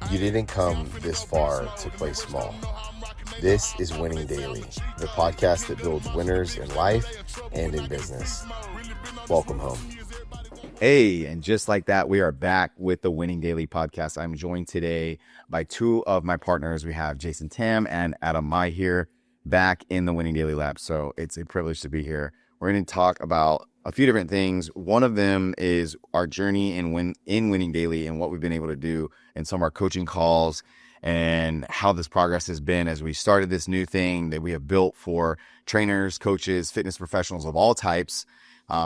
You didn't come this far to play small. This is Winning Daily, the podcast that builds winners in life and in business. Welcome home. Hey, and just like that, we are back with the Winning Daily podcast. I'm joined today by two of my partners. We have Jason Tam and Adam Mai here back in the Winning Daily Lab. So it's a privilege to be here. We're going to talk about a few different things. One of them is our journey in Winning Daily and what we've been able to do in some of our coaching calls and how this progress has been as we started this new thing that we have built for trainers, coaches, fitness professionals of all types.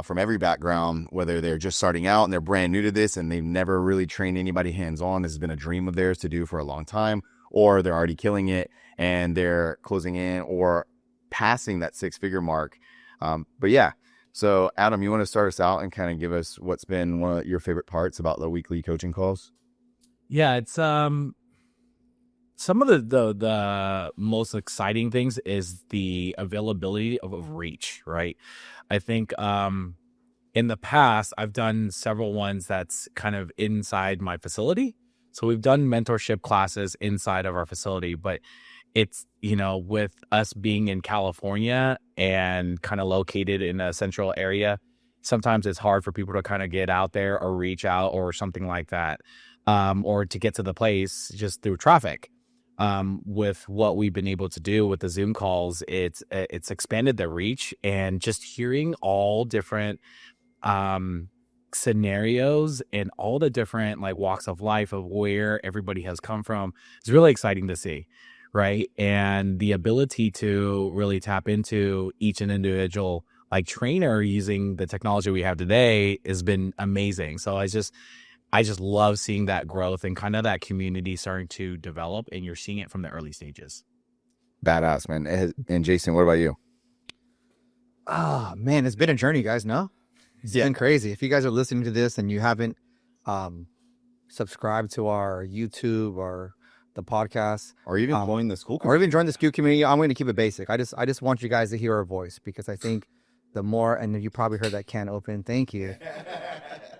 From every background, whether they're just starting out and they're brand new to this and they've never really trained anybody hands-on. This has been a dream of theirs to do for a long time, or they're already killing it and they're closing in or passing that six-figure mark. But yeah, so Adam, you want to start us out and kind of give us what's been one of your favorite parts about the weekly coaching calls? Yeah, it's some of the most exciting things is the availability of reach, right? I think in the past, I've done several ones that's kind of inside my facility. So we've done mentorship classes inside of our facility, but it's, with us being in California and kind of located in a central area, sometimes it's hard for people to kind of get out there or reach out or something like that, or to get to the place just through traffic. With what we've been able to do with the Zoom calls, it's expanded the reach, and just hearing all different scenarios and all the different walks of life of where everybody has come from is really exciting to see, right? And the ability to really tap into each individual trainer using the technology we have today has been amazing. So I just love seeing that growth and kind of that community starting to develop, and you're seeing it from the early stages. Badass, man. And Jason, what about you? Oh, man, it's been a journey, guys, no? It's been crazy. If you guys are listening to this and you haven't subscribed to our YouTube or the podcast, or even joined the school community, or even join the school community, I'm going to keep it basic. I just want you guys to hear our voice, because I think the more, and you probably heard that can open. Thank you.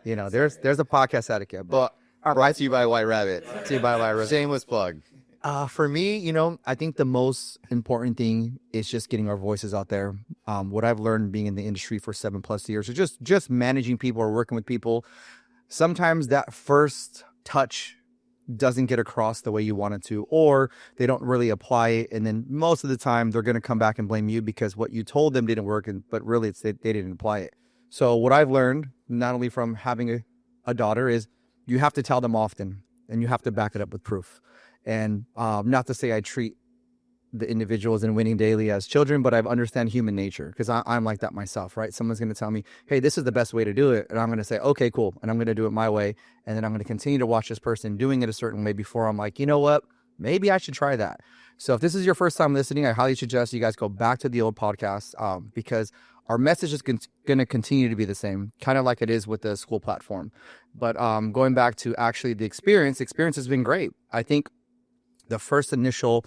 There's a podcast etiquette, but brought to you by White Rabbit. Shameless plug. For me, I think the most important thing is just getting our voices out there. What I've learned being in the industry for 7+ years is just managing people or working with people. Sometimes that first touch doesn't get across the way you want it to, or they don't really apply it. And then most of the time they're going to come back and blame you because what you told them didn't work, but really they didn't apply it. So what I've learned, not only from having a daughter, is you have to tell them often, and you have to back it up with proof. And not to say I treat the individuals in Winning Daily as children, but I understand human nature, because I'm like that myself, right? Someone's going to tell me, hey, this is the best way to do it. And I'm going to say, okay, cool. And I'm going to do it my way. And then I'm going to continue to watch this person doing it a certain way before I'm like, you know what? Maybe I should try that. So if this is your first time listening, I highly suggest you guys go back to the old podcast, because our message is going to continue to be the same, kind of like it is with the school platform. But going back to actually the experience has been great. I think the first initial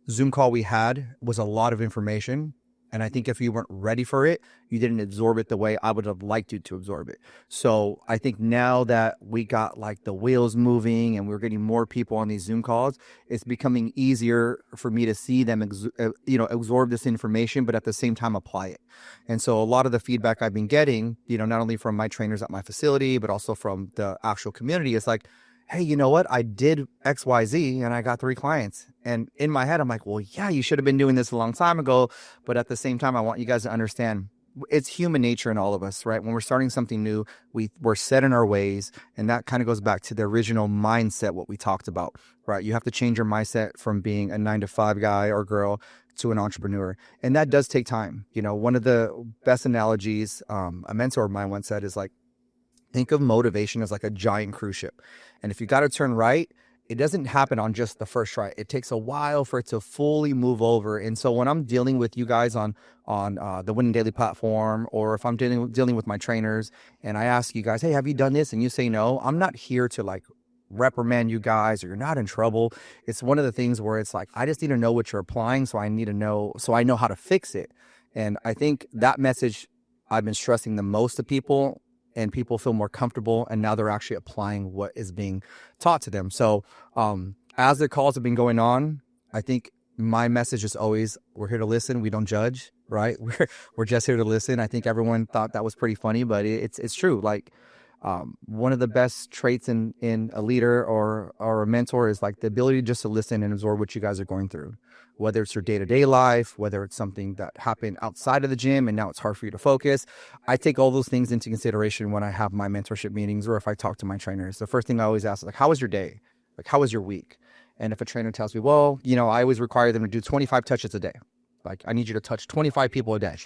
Zoom call we had was a lot of information. And I think if you weren't ready for it, you didn't absorb it the way I would have liked you to absorb it. So I think now that we got the wheels moving and we're getting more people on these Zoom calls, it's becoming easier for me to see them, absorb this information, but at the same time apply it. And so a lot of the feedback I've been getting, not only from my trainers at my facility, but also from the actual community, is like, hey, you know what? I did XYZ and I got 3 clients. And in my head, I'm like, well, yeah, you should have been doing this a long time ago. But at the same time, I want you guys to understand it's human nature in all of us, right? When we're starting something new, we're set in our ways. And that kind of goes back to the original mindset, what we talked about, right? You have to change your mindset from being a 9-to-5 guy or girl to an entrepreneur. And that does take time. One of the best analogies a mentor of mine once said is think of motivation as like a giant cruise ship. And if you got to turn right, it doesn't happen on just the first try. It takes a while for it to fully move over. And so when I'm dealing with you guys on the Winning Daily platform, or if I'm dealing with my trainers and I ask you guys, hey, have you done this? And you say no, I'm not here to reprimand you guys or you're not in trouble. It's one of the things where it's I just need to know what you're applying. So I know how to fix it. And I think that message I've been stressing the most to people and people feel more comfortable, and now they're actually applying what is being taught to them. So as the calls have been going on, I think my message is always, we're here to listen. We don't judge, right? We're just here to listen. I think everyone thought that was pretty funny, but it's true. Like one of the best traits in a leader or a mentor is like the ability just to listen and absorb what you guys are going through, whether it's your day-to-day life, whether it's something that happened outside of the gym and now it's hard for you to focus. I take all those things into consideration when I have my mentorship meetings or if I talk to my trainers. The first thing I always ask is like, how was your day? Like, how was your week? And if a trainer tells me, well, I always require them to do 25 touches a day. Like, I need you to touch 25 people a day.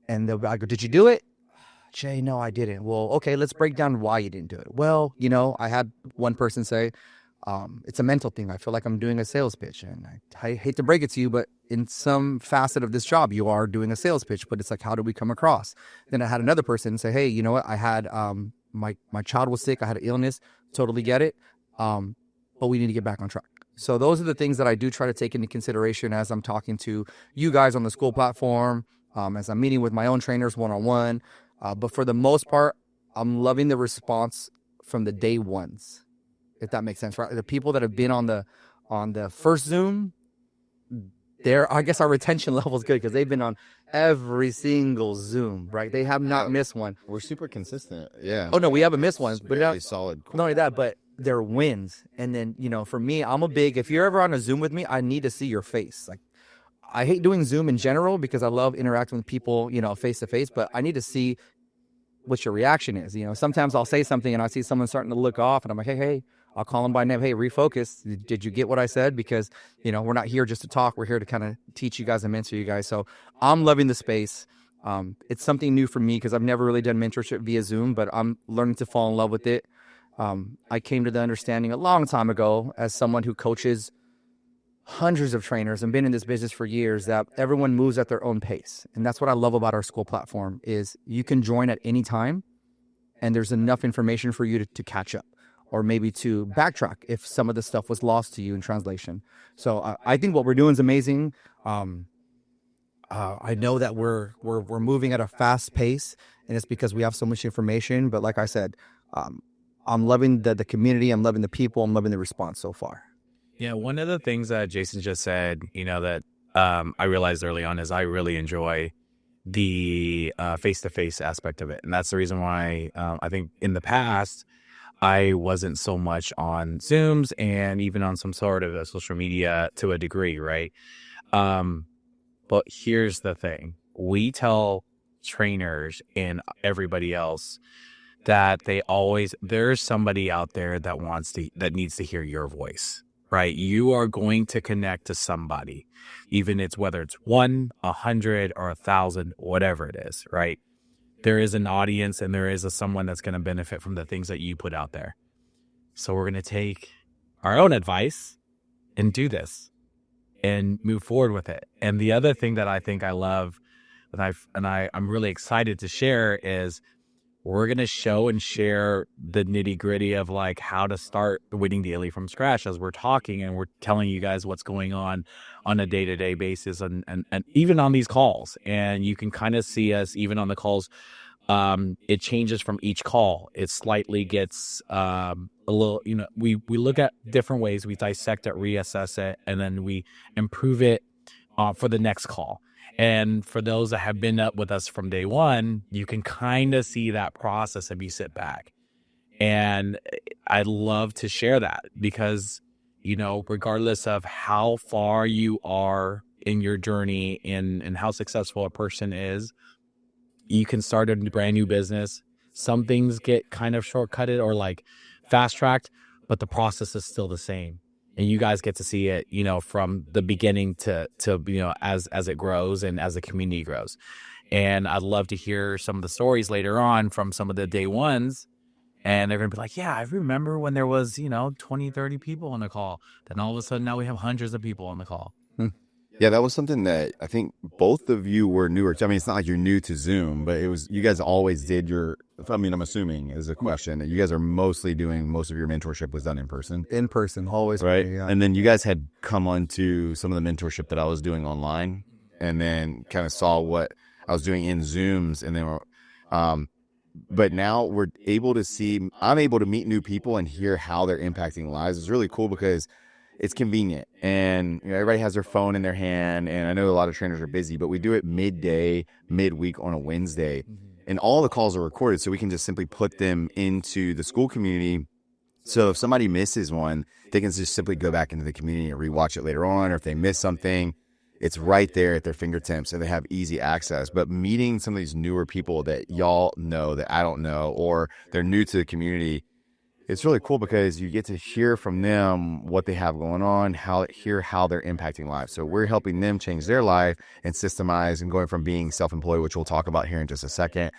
And I go, did you do it? Jay, no, I didn't. Well, okay, let's break down why you didn't do it. Well, I had one person say, it's a mental thing. I feel like I'm doing a sales pitch. And I hate to break it to you, but in some facet of this job, you are doing a sales pitch. But it's like, how do we come across? Then I had another person say, hey, you know what? I had my child was sick. I had an illness. Totally get it. But we need to get back on track. So those are the things that I do try to take into consideration as I'm talking to you guys on the school platform, as I'm meeting with my own trainers one-on-one. But for the most part, I'm loving the response from the day ones, if that makes sense. Right? The people that have been on the first Zoom, I guess our retention level is good because they've been on every single Zoom, right? They have not missed one. We're super consistent. Yeah. Oh no, we haven't missed one, but really solid. Not only that, but they're wins. And then, for me, if you're ever on a Zoom with me, I need to see your face. Like, I hate doing Zoom in general because I love interacting with people, face to face, but I need to see what your reaction is. Sometimes I'll say something and I see someone starting to look off and I'm like, hey, I'll call them by name. Hey, refocus. Did you get what I said? Because, we're not here just to talk. We're here to kind of teach you guys and mentor you guys. So I'm loving the space. It's something new for me because I've never really done mentorship via Zoom, but I'm learning to fall in love with it. I came to the understanding a long time ago as someone who coaches hundreds of trainers and been in this business for years that everyone moves at their own pace. And that's what I love about our school platform is you can join at any time and there's enough information for you to catch up or maybe to backtrack if some of the stuff was lost to you in translation. So I think what we're doing is amazing. I know that we're moving at a fast pace and it's because we have so much information. But like I said, I'm loving the community. I'm loving the people. I'm loving the response so far. Yeah, one of the things that Jason just said, that I realized early on is I really enjoy the face-to-face aspect of it. And that's the reason why I think in the past, I wasn't so much on Zooms and even on some sort of social media to a degree, right? But here's the thing. We tell trainers and everybody else that there's somebody out there that needs to hear your voice, right? You are going to connect to somebody, whether it's 1, 100 or 1,000, whatever it is, right? There is an audience and there is someone that's going to benefit from the things that you put out there. So we're going to take our own advice and do this and move forward with it. And the other thing that I think I love and I'm really excited to share is we're going to show and share the nitty gritty of like how to start winning daily from scratch as we're talking and we're telling you guys what's going on a day-to-day basis and even on these calls. And you can kind of see us even on the calls. It changes from each call. It slightly gets a little, we look at different ways. We dissect it, reassess it, and then we improve it for the next call. And for those that have been up with us from day one, you can kind of see that process if you sit back. And I love to share that because, regardless of how far you are in your journey and how successful a person is, you can start a brand new business. Some things get kind of shortcutted or like fast tracked, but the process is still the same. And you guys get to see it, from the beginning to as it grows and as the community grows. And I'd love to hear some of the stories later on from some of the day ones. And they're going to be like, yeah, I remember when there was, 20, 30 people on the call. Then all of a sudden now we have hundreds of people on the call. Yeah, that was something that I think both of you were newer to. I mean, it's not like you're new to Zoom, but you guys always did I'm assuming is a question that you guys are mostly doing, most of your mentorship was done in person. In person, always. Right. Yeah. And then you guys had come onto some of the mentorship that I was doing online and then kind of saw what I was doing in Zooms. And then but now I'm able to meet new people and hear how they're impacting lives. It's really cool because it's convenient, and everybody has their phone in their hand. And I know a lot of trainers are busy, but we do it midweek on a Wednesday, and all the calls are recorded, so we can just simply put them into the school community. So if somebody misses one, they can just simply go back into the community and rewatch it later on. Or if they miss something, it's right there at their fingertips, and they have easy access. But meeting some of these newer people that y'all know that I don't know, or they're new to the community, it's really cool because you get to hear from them what they have going on, how they're impacting lives. So we're helping them change their life and systemize, and going from being self-employed, which we'll talk about here in just a second.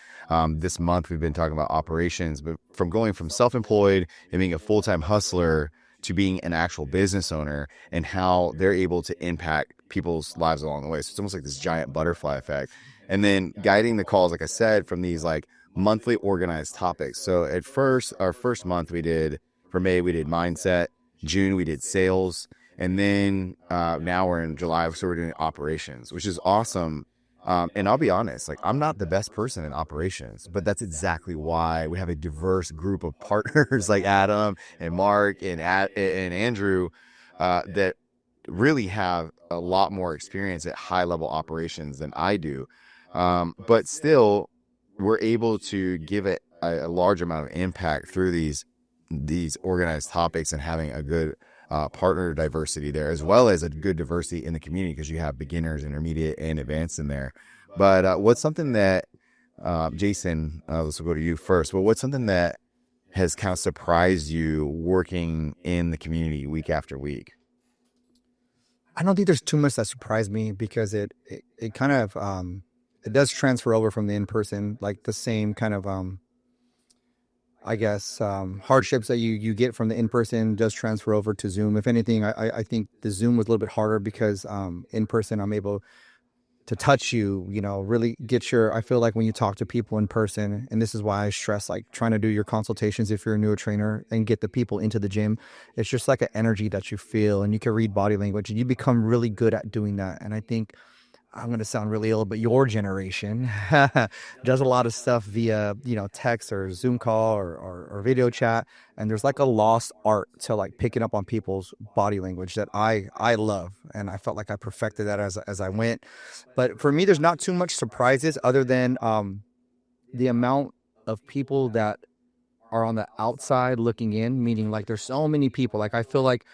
This month we've been talking about operations, but from going from self-employed and being a full-time hustler to being an actual business owner, and how they're able to impact people's lives along the way. So it's almost like this giant butterfly effect. And then guiding the calls, like I said, from these like monthly organized topics. So at first, our first month for May, we did mindset. June, we did sales. And then now we're in July, so we're doing operations, which is awesome. And I'll be honest, like, I'm not the best person in operations, but that's exactly why we have a diverse group of partners like Adam and Mark and Andrew that really have a lot more experience at high level operations than I do. But still, we're able to give it a large amount of impact through these organized topics, and having a good partner diversity there, as well as a good diversity in the community, because you have beginners, intermediate, and advanced in there. But what's something that, Jason, let's go to you first. Well, what's something that has kind of surprised you working in the community week after week? I don't think there's too much that surprised me, because it kind of it does transfer over from the in-person, like the same kind of I guess hardships that you get from the in-person does transfer over to Zoom. If anything, I think the Zoom was a little bit harder, because in person I'm able to touch you, really get I feel like when you talk to people in person, and this is why I stress like trying to do your consultations if you're a newer trainer and get the people into the gym, it's just like an energy that you feel, and you can read body language, and you become really good at doing that. And I think, I'm going to sound really old, but your generation does a lot of stuff via, text or Zoom call or video chat. And there's like a lost art to like picking up on people's body language that I love. And I felt like I perfected that as I went. But for me, there's not too much surprises other than the amount of people that are on the outside looking in, meaning like there's so many people. Like I feel like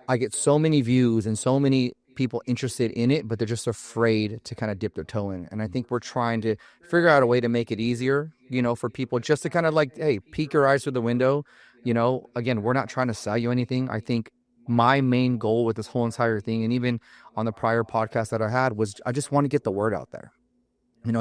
I get so many views and so many people interested in it, but they're just afraid to kind of dip their toe in. And I think we're trying to figure out a way to make it easier, for people just to kind of like, hey, peek your eyes through the window. Again, we're not trying to sell you anything. I think my main goal with this whole entire thing, and even on the prior podcast that I had, was I just want to get the word out there.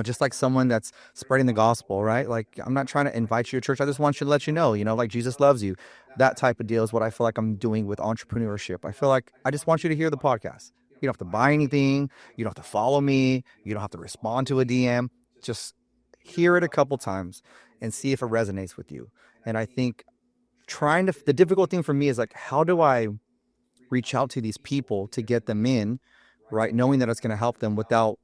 Just like someone that's spreading the gospel, right? Like, I'm not trying to invite you to church. I just want you to let you know, like Jesus loves you. That type of deal is what I feel like I'm doing with entrepreneurship. I feel like I just want you to hear the podcast. You don't have to buy anything. You don't have to follow me. You don't have to respond to a DM. Just hear it a couple times and see if it resonates with you. And I think the difficult thing for me is like, how do I reach out to these people to get them in, right? Knowing that it's going to help them without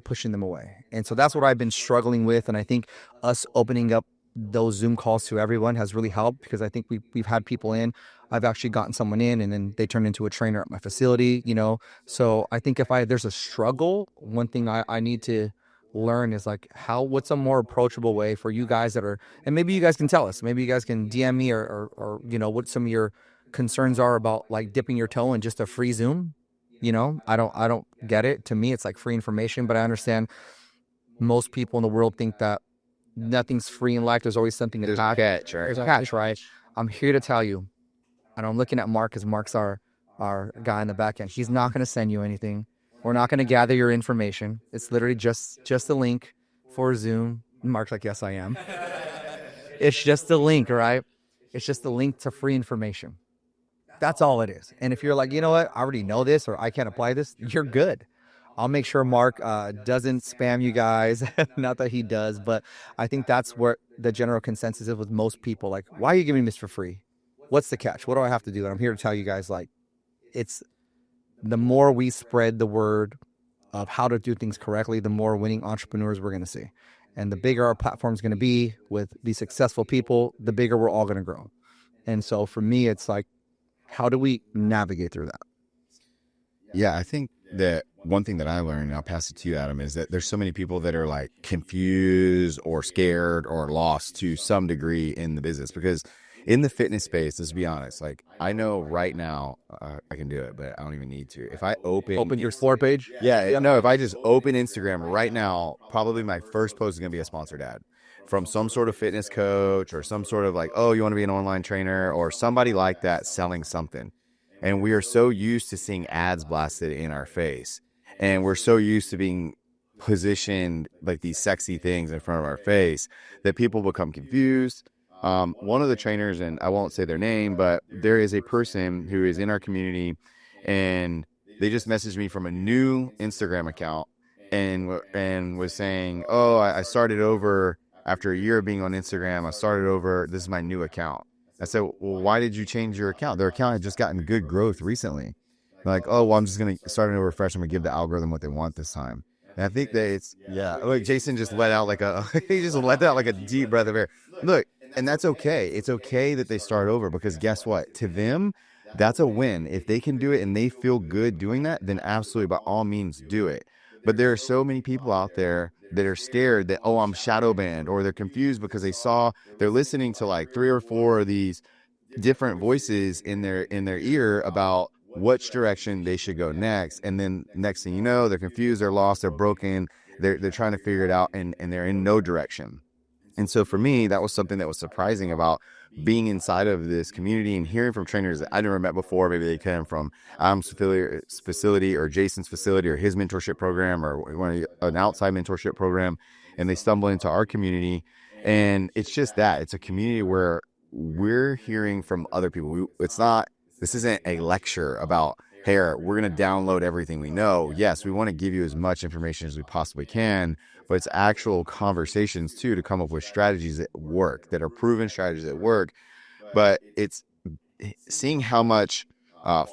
pushing them away. And so that's what I've been struggling with. And I think us opening up those Zoom calls to everyone has really helped, because I think we've had people in. I've actually gotten someone in, and then they turned into a trainer at my facility, So I think if there's a struggle, one thing I need to learn is like what's a more approachable way for you guys that are, and maybe you guys can tell us, maybe you guys can DM me or what some of your concerns are about like dipping your toe in just a free Zoom. I don't get it. To me, it's like free information, but I understand most people in the world think that nothing's free in life. There's always something to catch, right? There's a catch, right? I'm here to tell you, and I'm looking at Mark, because Mark's our guy in the back end. He's not going to send you anything. We're not going to gather your information. It's literally just a link for Zoom. Mark's like, yes, I am. It's just a link, right? It's just a link to free information. That's all it is. And if you're like, you know what, I already know this, or I can't apply this, you're good. I'll make sure Mark doesn't spam you guys. Not that he does, but I think that's where the general consensus is with most people. Like, why are you giving me this for free? What's the catch? What do I have to do? And I'm here to tell you guys, like, it's the more we spread the word of how to do things correctly, the more winning entrepreneurs we're going to see. And the bigger our platform is going to be with these successful people, the bigger we're all going to grow. And so for me, it's like, how do we navigate through that? Yeah, I think that one thing that I learned, and I'll pass it to you, Adam, is that there's so many people that are like confused or scared or lost to some degree in the business. Because in the fitness space, let's be honest, like I know right now I can do it, but I don't even need to. If I open Your explore page. yeah, no, if I just open Instagram right now, probably my first post is going to be a sponsored ad from some sort of fitness coach or some sort of like, oh, you want to be an online trainer or somebody like that selling something. And we are so used to seeing ads blasted in our face. And we're so used to being positioned like these sexy things in front of our face that people become confused. One of the trainers, and I won't say their name, but there is a person who is in our community and they just messaged me from a new Instagram account and was saying, oh, I started over after a year of being on Instagram. I started over. This is my new account. I said, well, why did you change your account? Their account had just gotten good growth recently. They're like, oh, well, I'm just going to start over fresh. I'm going to give the algorithm what they want this time. And I think that it's, yeah, like Jason just let out like he just let out like a deep breath of air. Look, and that's okay. It's okay that they start over because guess what? To them, that's a win. If they can do it and they feel good doing that, then absolutely by all means do it. But there are so many people out there that are scared that, oh, I'm shadow banned, or they're confused because they're listening to like 3 or 4 of these different voices in their ear about which direction they should go next. And then next thing you know, they're confused, they're lost, they're broken, they're trying to figure it out and they're in no direction. And so for me, that was something that was surprising about being inside of this community and hearing from trainers that I never met before. Maybe they came from Adam's facility or Jason's facility or his mentorship program or an outside mentorship program, and they stumble into our community. And it's just that it's a community where we're hearing from other people. This isn't a lecture about, hey, we're going to download everything we know. Yes, we want to give you as much information as we possibly can, but it's actual conversations too to come up with strategies that work, that are proven strategies that work. But it's seeing how much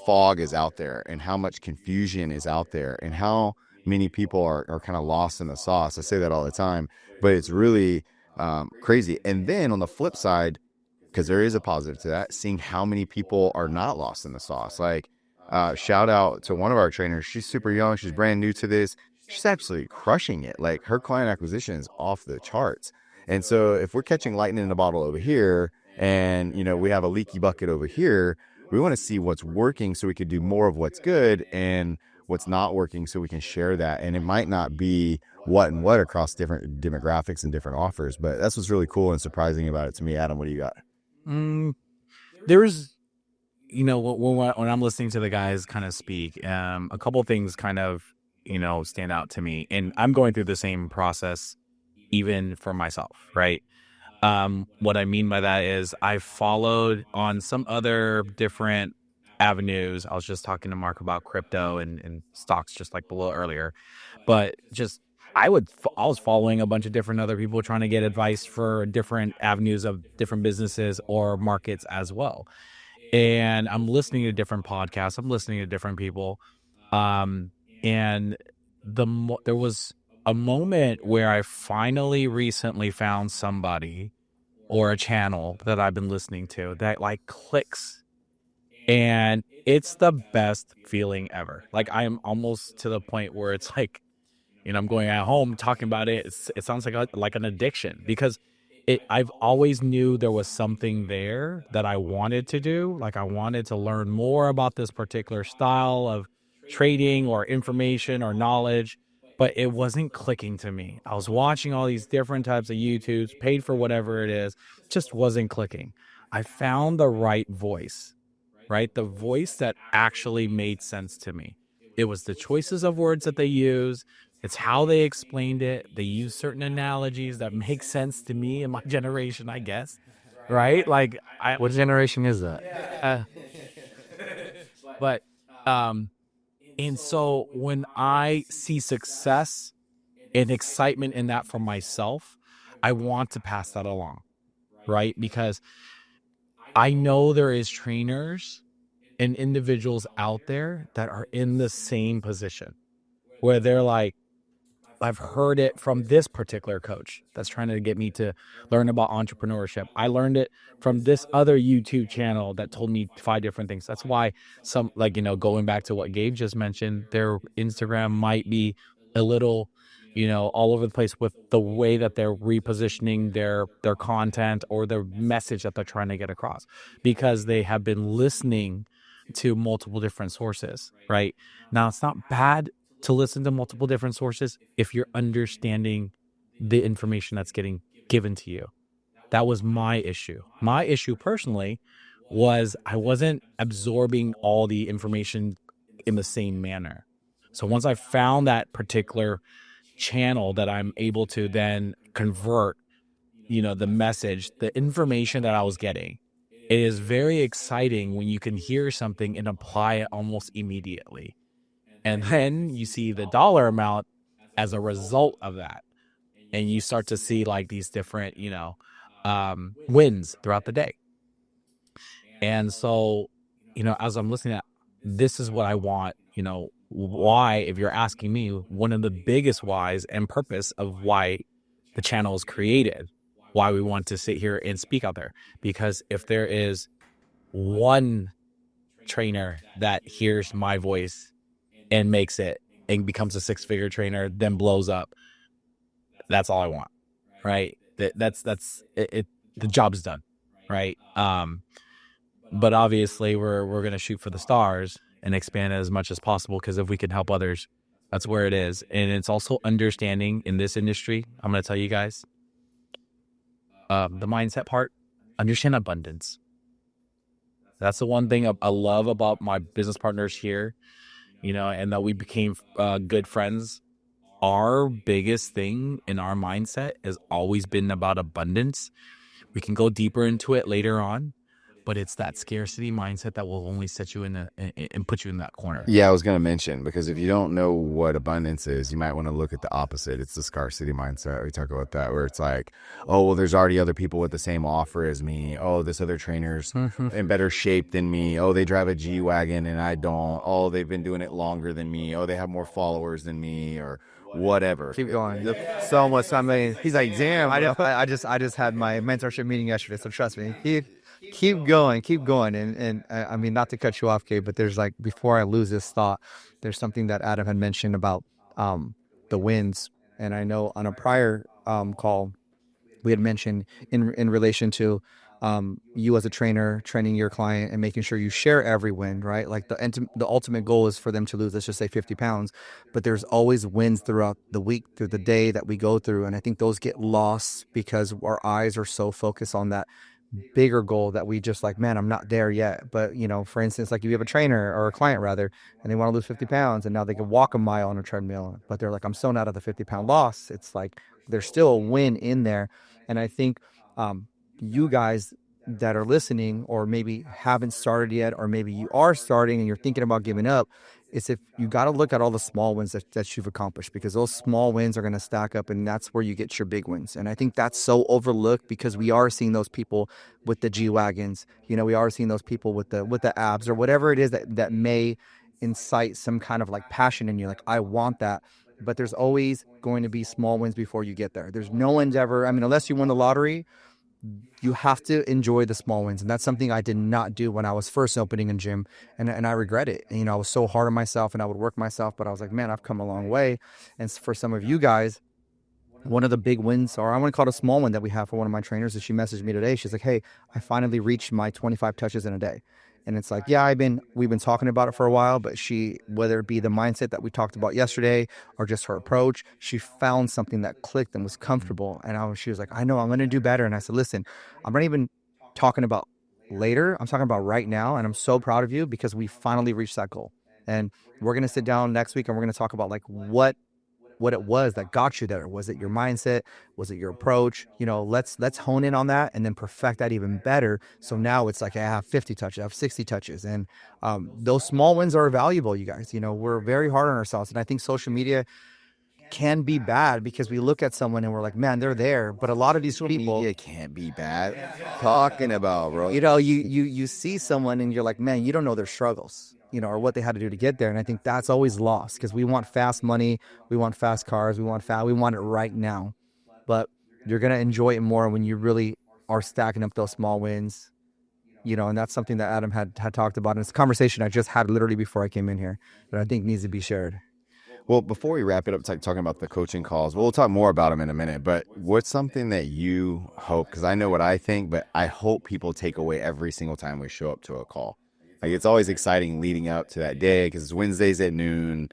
fog is out there and how much confusion is out there and how many people are kind of lost in the sauce. I say that all the time, but it's really crazy. And then on the flip side, because there is a positive to that, seeing how many people are not lost in the sauce. Like, shout out to one of our trainers. She's super young. She's brand new to this. She's absolutely crushing it. Like, her client acquisition is off the charts. And so if we're catching lightning in a bottle over here and, we have a leaky bucket over here, we want to see what's working so we could do more of what's good and what's not working so we can share that. And it might not be what across different demographics and different offers, but that's what's really cool and surprising about it to me. Adam, what do you got? There's, when I'm listening to the guys kind of speak, a couple of things kind of, stand out to me. And I'm going through the same process even for myself, right? What I mean by that is I followed on some other different avenues. I was just talking to Mark about crypto and stocks just like below earlier, but just I was following a bunch of different other people trying to get advice for different avenues of different businesses or markets as well. And I'm listening to different podcasts. I'm listening to different people. And there was a moment where I finally recently found somebody or a channel that I've been listening to that like clicks. And it's the best feeling ever. Like I am almost to the point where it's like, I'm going at home talking about it. It sounds like an addiction because I've always knew there was something there that I wanted to do. Like I wanted to learn more about this particular style of trading or information or knowledge, but it wasn't clicking to me. I was watching all these different types of YouTubes, paid for whatever it is, just wasn't clicking. I found the right voice, right? The voice that actually made sense to me. It was the choices of words that they use. It's how they explained it. They use certain analogies that make sense to me in my generation, I guess. Right? Like, what generation is that? But, and so when I see success and excitement in that for myself, I want to pass that along, right? Because I know there is trainers and individuals out there that are in the same position where they're like, I've heard it from this particular coach that's trying to get me to learn about entrepreneurship. I learned it from this other YouTube channel that told me 5 different things. That's why some, like, going back to what Gabe just mentioned, their Instagram might be a little, all over the place with the way that they're repositioning their content or their message that they're trying to get across, because they have been listening to multiple different sources, right? Now, it's not bad to listen to multiple different sources if you're understanding the information that's getting given to you. That was my issue. My issue personally was I wasn't absorbing all the information in the same manner. So once I found that particular channel that I'm able to then convert, the message, the information that I was getting, it is very exciting when you can hear something and apply it almost immediately. And then you see the dollar amount as a result of that. And you start to see like these different, wins throughout the day. And so, as I'm listening at, this is what I want, why, if you're asking me, one of the biggest whys and purpose of why the channel is created, why we want to sit here and speak out there. Because if there is one trainer that hears my voice and makes it and becomes a 6-figure trainer, then blows up, that's all I want, right? That's it. The job's done, right? But obviously we're gonna shoot for the stars and expand as much as possible, because if we can help others, that's where it is. And it's also understanding in this industry. I'm gonna tell you guys, the mindset part. Understand abundance. That's the one thing I love about my business partners here, and that we became good friends. Our biggest thing in our mindset has always been about abundance. We can go deeper into it later on, but it's that scarcity mindset that will only set you and put you in that corner. Yeah, I was going to mention, because if you don't know what abundance is, you might want to look at the opposite. It's the scarcity mindset. We talk about that, where it's like, oh, well, there's already other people with the same offer as me. Oh, this other trainer's in better shape than me. Oh, they drive a G-Wagon and I don't. Oh, they've been doing it longer than me. Oh, they have more followers than me, or whatever. Keep going. So much. I mean, he's like, damn. I just had my mentorship meeting yesterday, so trust me. Keep going. And I mean, not to cut you off, Gabe, but there's like, before I lose this thought, there's something that Adam had mentioned about the wins, and I know on a prior call we had mentioned in relation to you as a trainer training your client and making sure you share every win, right? Like the ultimate goal is for them to lose, let's just say 50 pounds, but there's always wins throughout the week, through the day that we go through. And I think those get lost because our eyes are so focused on that bigger goal that we just like, man, I'm not there yet. But for instance, like if you have a trainer or a client rather, and they want to lose 50 pounds and now they can walk a mile on a treadmill, but they're like, I'm still not at the 50-pound loss. It's like, there's still a win in there. And I think you guys that are listening, or maybe haven't started yet, or maybe you are starting and you're thinking about giving up, is if you got to look at all the small wins that you've accomplished, because those small wins are going to stack up, and that's where you get your big wins. And I think that's so overlooked, because we are seeing those people with the G-Wagons, we are seeing those people with the abs, or whatever it is that may incite some kind of like passion in you, like, I want that. But there's always going to be small wins before you get there. There's no one's ever, I mean, unless you won the lottery, you have to enjoy the small wins. And that's something I did not do when I was first opening a gym. And I regret it. I was so hard on myself and I would work myself, but I was like, man, I've come a long way. And for some of you guys, one of the big wins, or I want to call it a small one, that we have for one of my trainers, is she messaged me today. She's like, hey, I finally reached my 25 touches in a day. And it's like, yeah, we've been talking about it for a while, but she, whether it be the mindset that we talked about yesterday or just her approach, she found something that clicked and was comfortable. And she was like, I know I'm going to do better. And I said, listen, I'm not even talking about later. I'm talking about right now. And I'm so proud of you, because we finally reached that goal. And we're going to sit down next week and we're going to talk about like what it was that got you there. Was it your mindset? Was it your approach? Let's hone in on that and then perfect that even better. So now it's like, I have 50 touches, I have 60 touches. And those small wins are valuable, you guys. We're very hard on ourselves. And I think social media can be bad because we look at someone and we're like, man, they're there. But a lot of these people, Media can't be bad. Talking about, bro. you see someone and you're like, man, you don't know their struggles, or what they had to do to get there. And I think that's always lost because we want fast money, we want fast cars, we want it right now. But you're gonna enjoy it more when you really are stacking up those small wins. And that's something that Adam had talked about. And it's a conversation I just had literally before I came in here that I think needs to be shared. Well, before we wrap it up, talking about the coaching calls, we'll talk more about them in a minute. But what's something that you hope, because I know what I think, but I hope people take away every single time we show up to a call? Like, it's always exciting leading up to that day because it's Wednesdays at noon.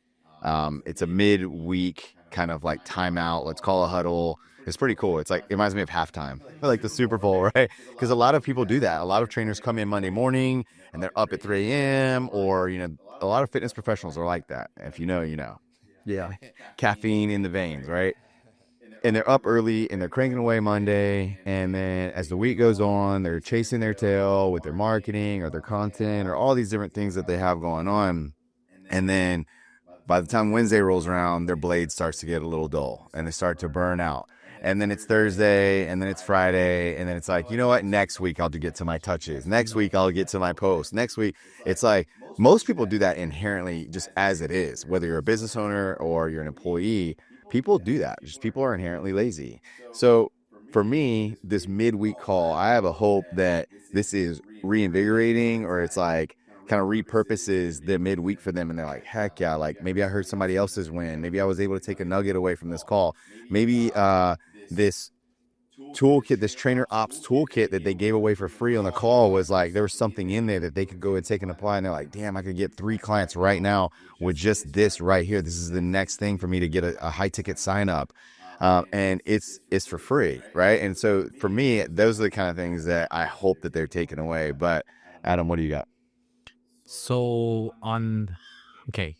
It's a midweek kind of like timeout. Let's call a huddle. It's pretty cool. It's like, it reminds me of halftime, like the Super Bowl, right? Because a lot of people do that. A lot of trainers come in Monday morning and they're up at 3 a.m. or, a lot of fitness professionals are like that. If you know, you know. Yeah. Caffeine in the veins, right? And they're up early and they're cranking away Monday. And then as the week goes on, they're chasing their tail with their marketing or their content or all these different things that they have going on. And then by the time Wednesday rolls around, their blade starts to get a little dull and they start to burn out. And then it's Thursday, and then it's Friday, and then it's like, you know what? Next week I'll get to my touches. Next week I'll get to my post. Next week, it's like most people do that inherently just as it is. Whether you're a business owner or you're an employee, people do that. Just people are inherently lazy. So for me, this midweek call, I have a hope that this is reinvigorating, or it's like kind of repurposes the midweek for them. And they're like, heck yeah, like maybe I heard somebody else's win. Maybe I was able to take a nugget away from this call. Maybe this toolkit, this trainer ops toolkit that they gave away for free on the call was like, there was something in there that they could go and take and apply. And they're like, damn, I could get 3 clients right now with just this right here. This is the next thing for me to get a high ticket sign up. And it's for free. Right. And so for me, those are the kind of things that I hope that they're taking away. But Adam, what do you got? So okay.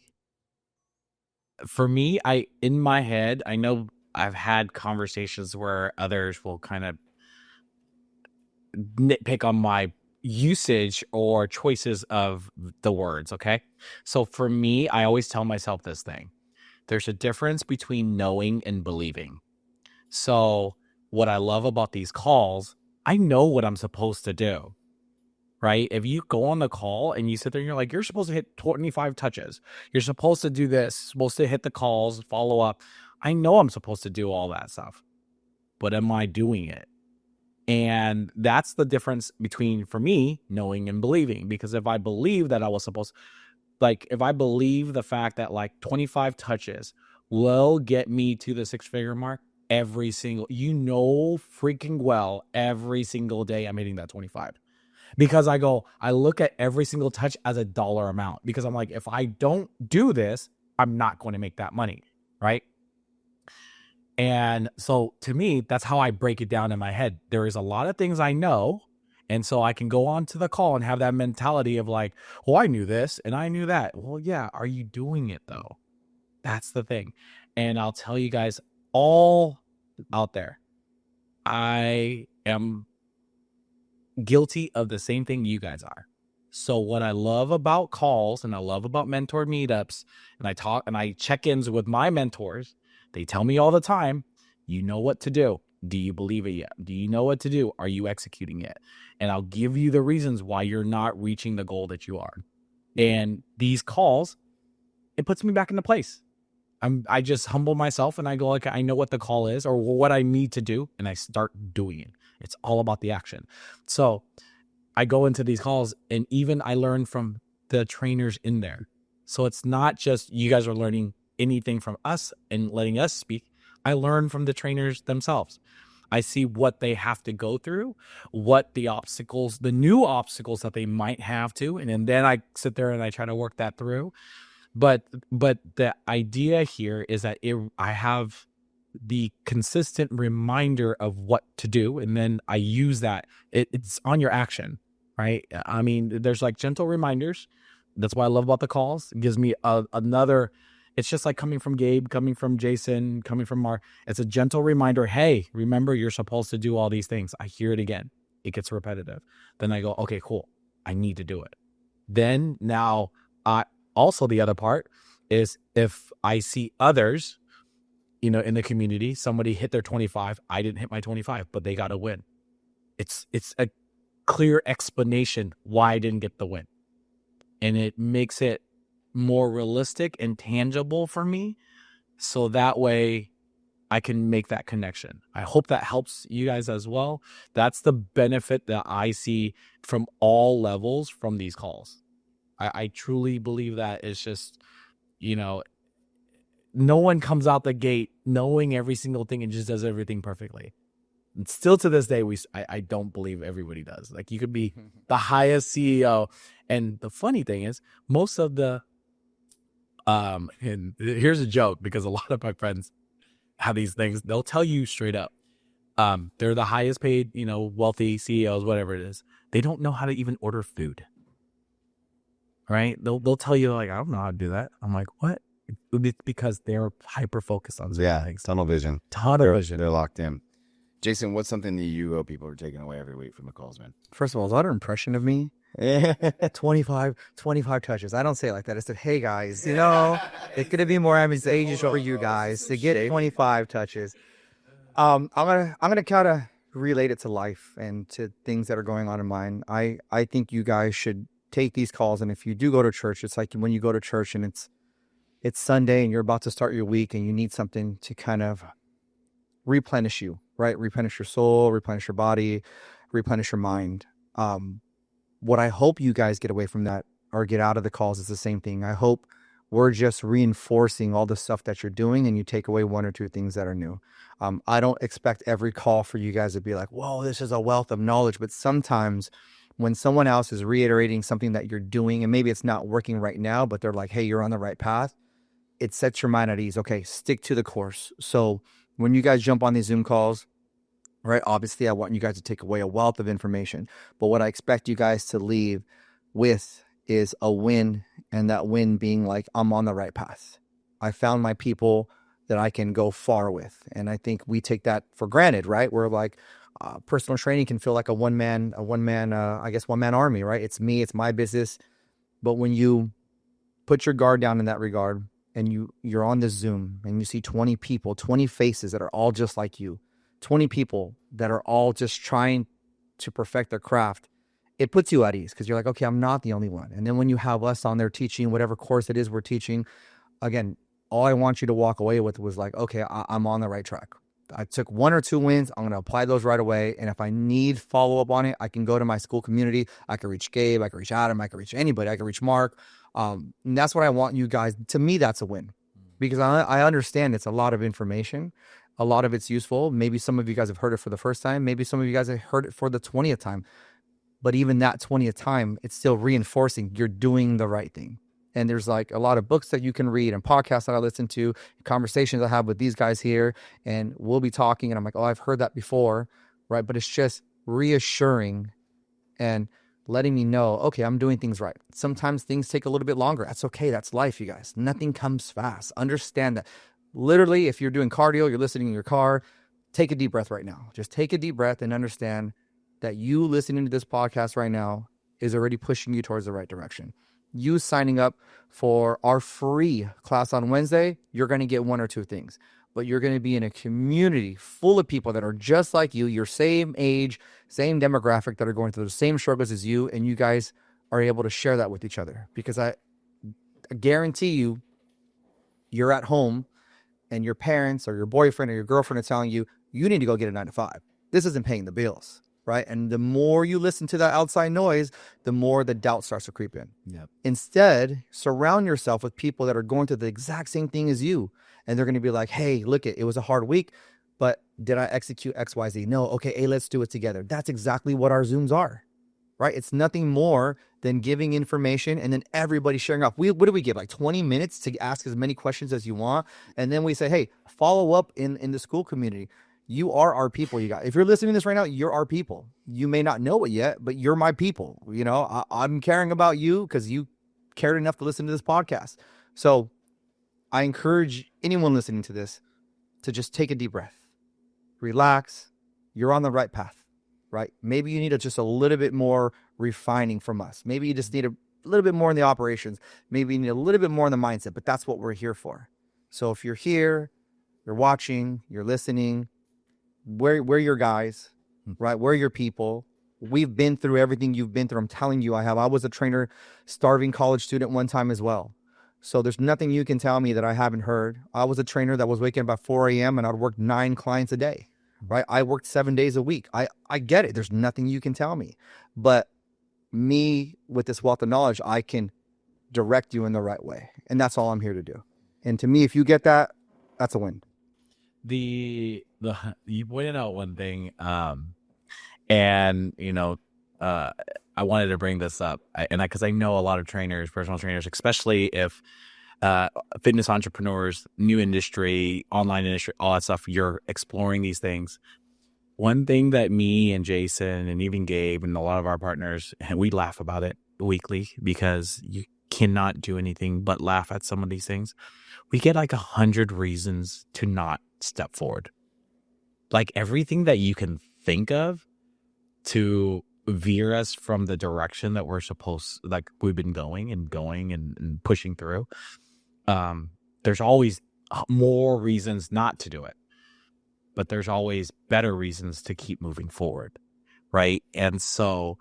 For me, in my head, I know I've had conversations where others will kind of nitpick on my usage or choices of the words. Okay. So for me, I always tell myself this thing. There's a difference between knowing and believing. So what I love about these calls, I know what I'm supposed to do. Right? If you go on the call and you sit there and you're like, you're supposed to hit 25 touches. You're supposed to do this, supposed to hit the calls, follow up. I know I'm supposed to do all that stuff, but am I doing it? And that's the difference between, for me, knowing and believing. Because if I believe that I was supposed, like, if I believe the fact that like 25 touches will get me to the 6-figure mark every single, freaking well, every single day I'm hitting that 25. Because I look at every single touch as a dollar amount, because I'm like, if I don't do this, I'm not going to make that money. Right. And so to me, that's how I break it down in my head. There is a lot of things I know. And so I can go on to the call and have that mentality of like, well, I knew this and I knew that. Well, yeah. Are you doing it though? That's the thing. And I'll tell you guys all out there, I am guilty of the same thing you guys are. So what I love about calls and I love about mentor meetups, and I talk and I check-ins with my mentors, they tell me all the time, you know what to do. Do you believe it yet? Do you know what to do? Are you executing it? And I'll give you the reasons why you're not reaching the goal that you are. And these calls, it puts me back into place. I just humble myself and I go like, I know what the call is or what I need to do, and I start doing it. It's all about the action. So I go into these calls and even I learn from the trainers in there. So it's not just you guys are learning anything from us and letting us speak. I learn from the trainers themselves. I see what they have to go through, what the obstacles, the new obstacles that they might have to. And then I sit there and I try to work that through. But the idea here is that I have the consistent reminder of what to do. And then I use that. It's on your action, right? I mean, there's like gentle reminders. That's what I love about the calls. It gives me another, it's just like coming from Gabe, coming from Jason, coming from Mark. It's a gentle reminder. Hey, remember you're supposed to do all these things. I hear it again. It gets repetitive. Then I go, okay, cool. I need to do it. Then now, also the other part is if I see others in the community, somebody hit their 25. I didn't hit my 25, but they got a win. It's a clear explanation why I didn't get the win. And it makes it more realistic and tangible for me. So that way I can make that connection. I hope that helps you guys as well. That's the benefit that I see from all levels from these calls. I truly believe that it's just, no one comes out the gate knowing every single thing and just does everything perfectly. And still to this day, I don't believe everybody does. Like, you could be the highest CEO. And the funny thing is, most of the, and here's a joke, because a lot of my friends have these things. They'll tell you straight up, they're the highest paid, wealthy CEOs, whatever it is. They don't know how to even order food. Right? They'll tell you, like, I don't know how to do that. I'm like, what? It's because they're hyper focused on things. Tunnel vision. They're locked in. Jason, what's something that you hope people are taking away every week from the calls, man? First of all, is that an impression of me? 25 touches. I don't say it like that. I said, hey guys, it's gonna be more advantageous for you guys to get 25 touches. I'm gonna kind of relate it to life and to things that are going on in mine. I think you guys should take these calls, and if you do go to church, it's like when you go to church and it's Sunday and you're about to start your week and you need something to kind of replenish you, right? Replenish your soul, replenish your body, replenish your mind. What I hope you guys get away from that or get out of the calls is the same thing. I hope we're just reinforcing all the stuff that you're doing and you take away one or two things that are new. I don't expect every call for you guys to be like, whoa, this is a wealth of knowledge. But sometimes when someone else is reiterating something that you're doing, and maybe it's not working right now, but they're like, hey, you're on the right path, it sets your mind at ease. Okay, stick to the course. So when you guys jump on these Zoom calls, right, obviously I want you guys to take away a wealth of information. But what I expect you guys to leave with is a win, and that win being like, I'm on the right path. I found my people that I can go far with. And I think we take that for granted, right? We're like, personal training can feel like a one man army, right? It's me, it's my business. But when you put your guard down in that regard, and you're on this Zoom and you see 20 people, 20 faces that are all just like you, 20 people that are all just trying to perfect their craft, it puts you at ease because you're like, okay, I'm not the only one. And then when you have us on there teaching whatever course it is we're teaching, again, all I want you to walk away with was like, okay, I'm on the right track. I took one or two wins. I'm going to apply those right away. And if I need follow up on it, I can go to my school community. I can reach Gabe. I can reach Adam. I can reach anybody. I can reach Mark. And that's what I want you guys. To me, that's a win, because I understand it's a lot of information. A lot of it's useful. Maybe some of you guys have heard it for the first time. Maybe some of you guys have heard it for the 20th time. But even that 20th time, it's still reinforcing you're doing the right thing. And there's like a lot of books that you can read and podcasts that I listen to, conversations I have with these guys here, and we'll be talking. And I'm like, oh, I've heard that before, right? But it's just reassuring and letting me know, okay, I'm doing things right. Sometimes things take a little bit longer. That's okay. That's life, you guys. Nothing comes fast. Understand that. Literally, if you're doing cardio, you're listening in your car, take a deep breath right now. Just take a deep breath and understand that you listening to this podcast right now is already pushing you towards the right direction. You signing up for our free class on Wednesday, you're going to get one or two things. But you're going to be in a community full of people that are just like you, your same age, same demographic, that are going through the same struggles as you, and you guys are able to share that with each other. Because I guarantee you, you're at home and your parents or your boyfriend or your girlfriend are telling you, you need to go get a 9-to-5. This isn't paying the bills, right? And the more you listen to that outside noise, the more the doubt starts to creep in. Yep. Instead, surround yourself with people that are going through the exact same thing as you. And they're going to be like, hey, look, it was a hard week, but did I execute X, Y, Z? No. Okay, hey, let's do it together. That's exactly what our Zooms are, right? It's nothing more than giving information and then everybody sharing off. What do we give? Like 20 minutes to ask as many questions as you want. And then we say, hey, follow up in the school community. You are our people, you guys. If you're listening to this right now, you're our people. You may not know it yet, but you're my people. You know, I'm caring about you because you cared enough to listen to this podcast. So I encourage anyone listening to this to just take a deep breath, relax. You're on the right path, right? Maybe you need just a little bit more refining from us. Maybe you just need a little bit more in the operations. Maybe you need a little bit more in the mindset, but that's what we're here for. So if you're here, you're watching, you're listening. We're your guys, right? We're your people. We've been through everything you've been through. I'm telling you, I have. I was a trainer, starving college student one time as well. So there's nothing you can tell me that I haven't heard. I was a trainer that was waking up at 4 a.m. and I'd work 9 clients a day, right? I worked 7 days a week. I get it. There's nothing you can tell me. But me, with this wealth of knowledge, I can direct you in the right way. And that's all I'm here to do. And to me, if you get that, that's a win. The you pointed out one thing, and I wanted to bring this up, because I know a lot of trainers, personal trainers, especially if fitness entrepreneurs, new industry, online industry, all that stuff, you're exploring these things. One thing that me and Jason and even Gabe and a lot of our partners, and we laugh about it weekly because you cannot do anything but laugh at some of these things. We get like 100 reasons to not step forward. Like everything that you can think of to veer us from the direction that we've been going and pushing through. There's always more reasons not to do it, but there's always better reasons to keep moving forward. Right. And so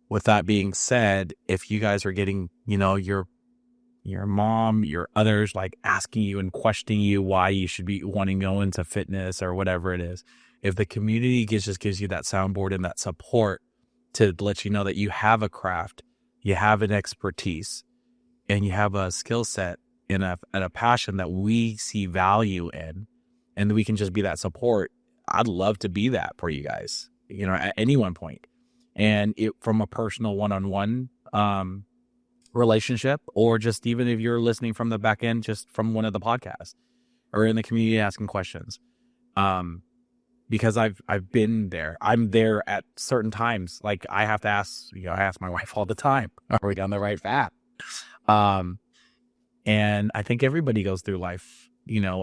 with that being said, if you guys are getting, your mom, your others like asking you and questioning you why you should be wanting to go into fitness or whatever it is, if the community just gives you that soundboard and that support to let you know that you have a craft, you have an expertise, and you have a skill set and a passion that we see value in, and we can just be that support, I'd love to be that for you guys, at any one point. And from a personal one-on-one relationship, or just even if you're listening from the back end, just from one of the podcasts or in the community asking questions. Because I've been there. I'm there at certain times. Like I have to ask, I ask my wife all the time, are we on the right path? And I think everybody goes through life,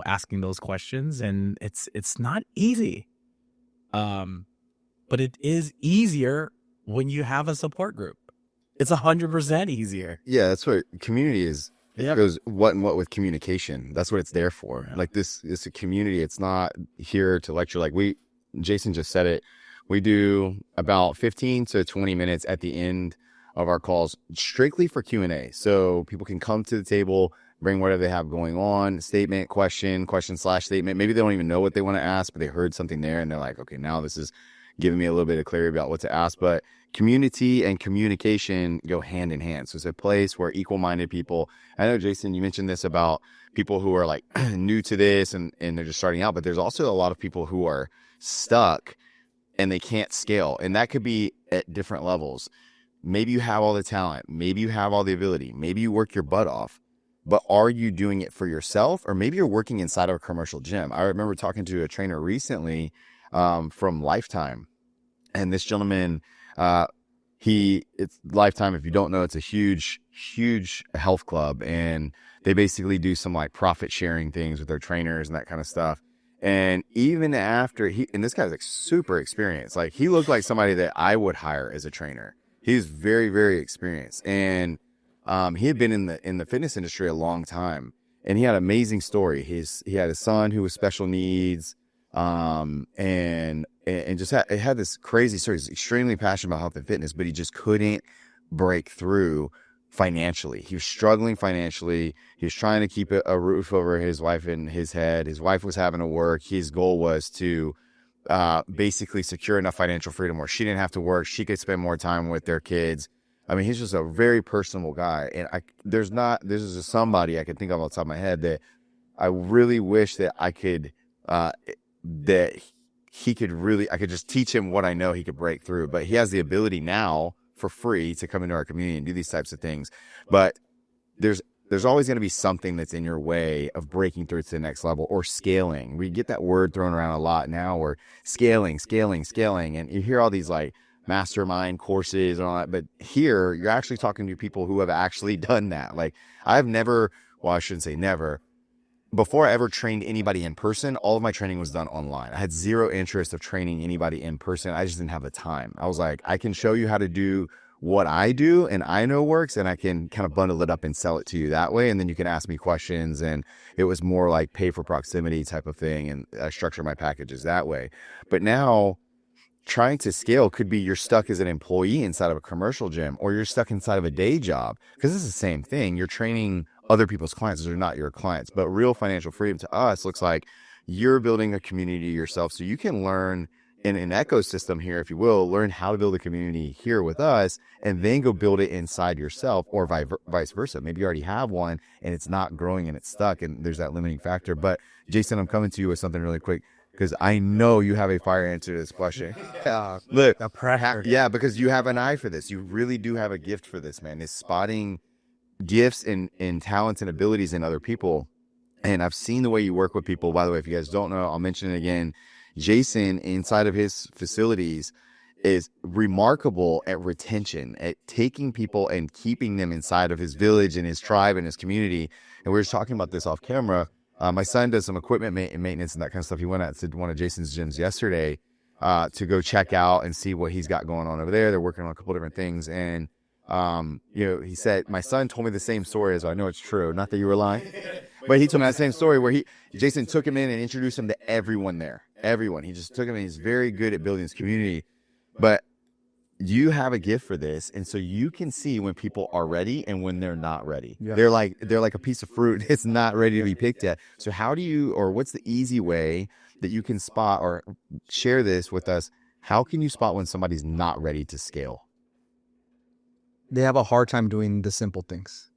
asking those questions, and it's not easy. But it is easier when you have a support group. It's 100% easier. Yeah, that's what community is. It Yep. goes what and what with communication. That's what it's there for. Like this is a community. It's not here to lecture. Like Jason just said it. We do about 15 to 20 minutes at the end of our calls strictly for Q&A. So people can come to the table, bring whatever they have going on, statement, question/statement. Maybe they don't even know what they want to ask, but they heard something there and they're like, okay, now this is giving me a little bit of clarity about what to ask. But community and communication go hand in hand. So it's a place where equal-minded people, I know, Jason, you mentioned this about people who are like new to this and they're just starting out, but there's also a lot of people who are stuck and they can't scale. And that could be at different levels. Maybe you have all the talent. Maybe you have all the ability. Maybe you work your butt off, but are you doing it for yourself? Or maybe you're working inside of a commercial gym. I remember talking to a trainer recently from Lifetime, and this gentleman, it's Lifetime. If you don't know, it's a huge health club, and they basically do some like profit sharing things with their trainers and that kind of stuff. And even after and this guy's like super experienced, like he looked like somebody that I would hire as a trainer. He's very, very experienced, and he had been in the fitness industry a long time, and he had an amazing story. He had a son who was special needs, and just had this crazy story. He's extremely passionate about health and fitness, but he just couldn't break through financially. He was struggling financially. He was trying to keep a roof over his wife and his head. His wife was having to work. His goal was to basically secure enough financial freedom where she didn't have to work. She could spend more time with their kids. I mean, he's just a very personable guy. And this is just somebody I could think of off the top of my head that I really wish that I could, that I could just teach him what I know he could break through. But he has the ability now for free to come into our community and do these types of things. But there's always going to be something that's in your way of breaking through to the next level or scaling. We get that word thrown around a lot now, or scaling. And you hear all these like mastermind courses and all that. But here you're actually talking to people who have actually done that. Like I shouldn't say never. Before I ever trained anybody in person, all of my training was done online. I had zero interest of training anybody in person. I just didn't have the time. I was like, I can show you how to do what I do and I know works, and I can kind of bundle it up and sell it to you that way. And then you can ask me questions, and it was more like pay for proximity type of thing. And I structure my packages that way. But now trying to scale could be you're stuck as an employee inside of a commercial gym, or you're stuck inside of a day job, because it's the same thing. You're training other people's clients. They're not your clients. But real financial freedom to us looks like you're building a community yourself, so you can learn in an ecosystem here, if you will, learn how to build a community here with us, and then go build it inside yourself, or vice versa. Maybe you already have one and it's not growing and it's stuck, and there's that limiting factor. But Jason, I'm coming to you with something really quick, because I know you have a fire answer to this question. Look, The pressure. yeah, because you have an eye for this. You really do have a gift for this, man. Is spotting gifts and talents and abilities in other people. And I've seen the way you work with people. By the way, if you guys don't know, I'll mention it again. Jason, inside of his facilities, is remarkable at retention, at taking people and keeping them inside of his village and his tribe and his community. And we were talking about this off camera. My son does some equipment maintenance and that kind of stuff. He went out to one of Jason's gyms yesterday to go check out and see what he's got going on over there. They're working on a couple different things. And, he said, my son told me the same story, as I know it's true. Not that you were lying, but he told me that same story where Jason took him in and introduced him to everyone there. Everyone. He just took him in. He's very good at building his community. But you have a gift for this, and so you can see when people are ready and when they're not ready. Yeah. They're like a piece of fruit. It's not ready to be picked yet. So how do you, or what's the easy way that you can spot, or share this with us? How can you spot when somebody's not ready to scale? They have a hard time doing the simple things.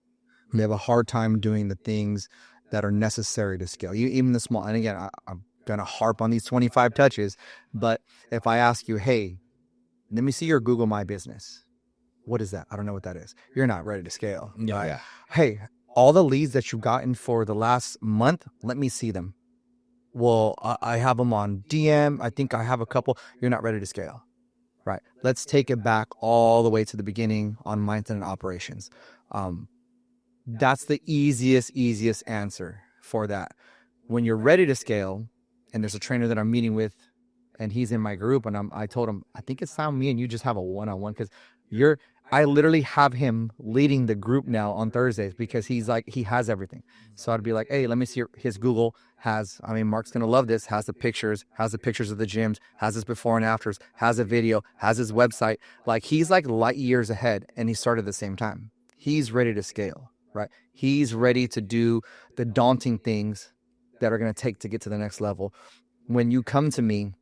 They have a hard time doing the things that are necessary to scale. Even the small. And again, I'm going to harp on these 25 touches, but if I ask you, hey, let me see your Google My Business. What is that? I don't know what that is. You're not ready to scale. Yeah. Right? Hey, all the leads that you've gotten for the last month, let me see them. Well, I have them on DM. I think I have a couple. You're not ready to scale. Right. Let's take it back all the way to the beginning on mindset and operations. That's the easiest answer for that. When you're ready to scale, and there's a trainer that I'm meeting with, and he's in my group, and I told him, I think it's time me and you just have a one-on-one, because I literally have him leading the group now on Thursdays, because he's like, he has everything. So I'd be like, hey, let me see his Google Mark's going to love this, has the pictures of the gyms, has his before and afters, has a video, has his website. Like, he's like light years ahead, and he started at the same time. He's ready to scale, right? He's ready to do the daunting things that are going to take to get to the next level. When you come to me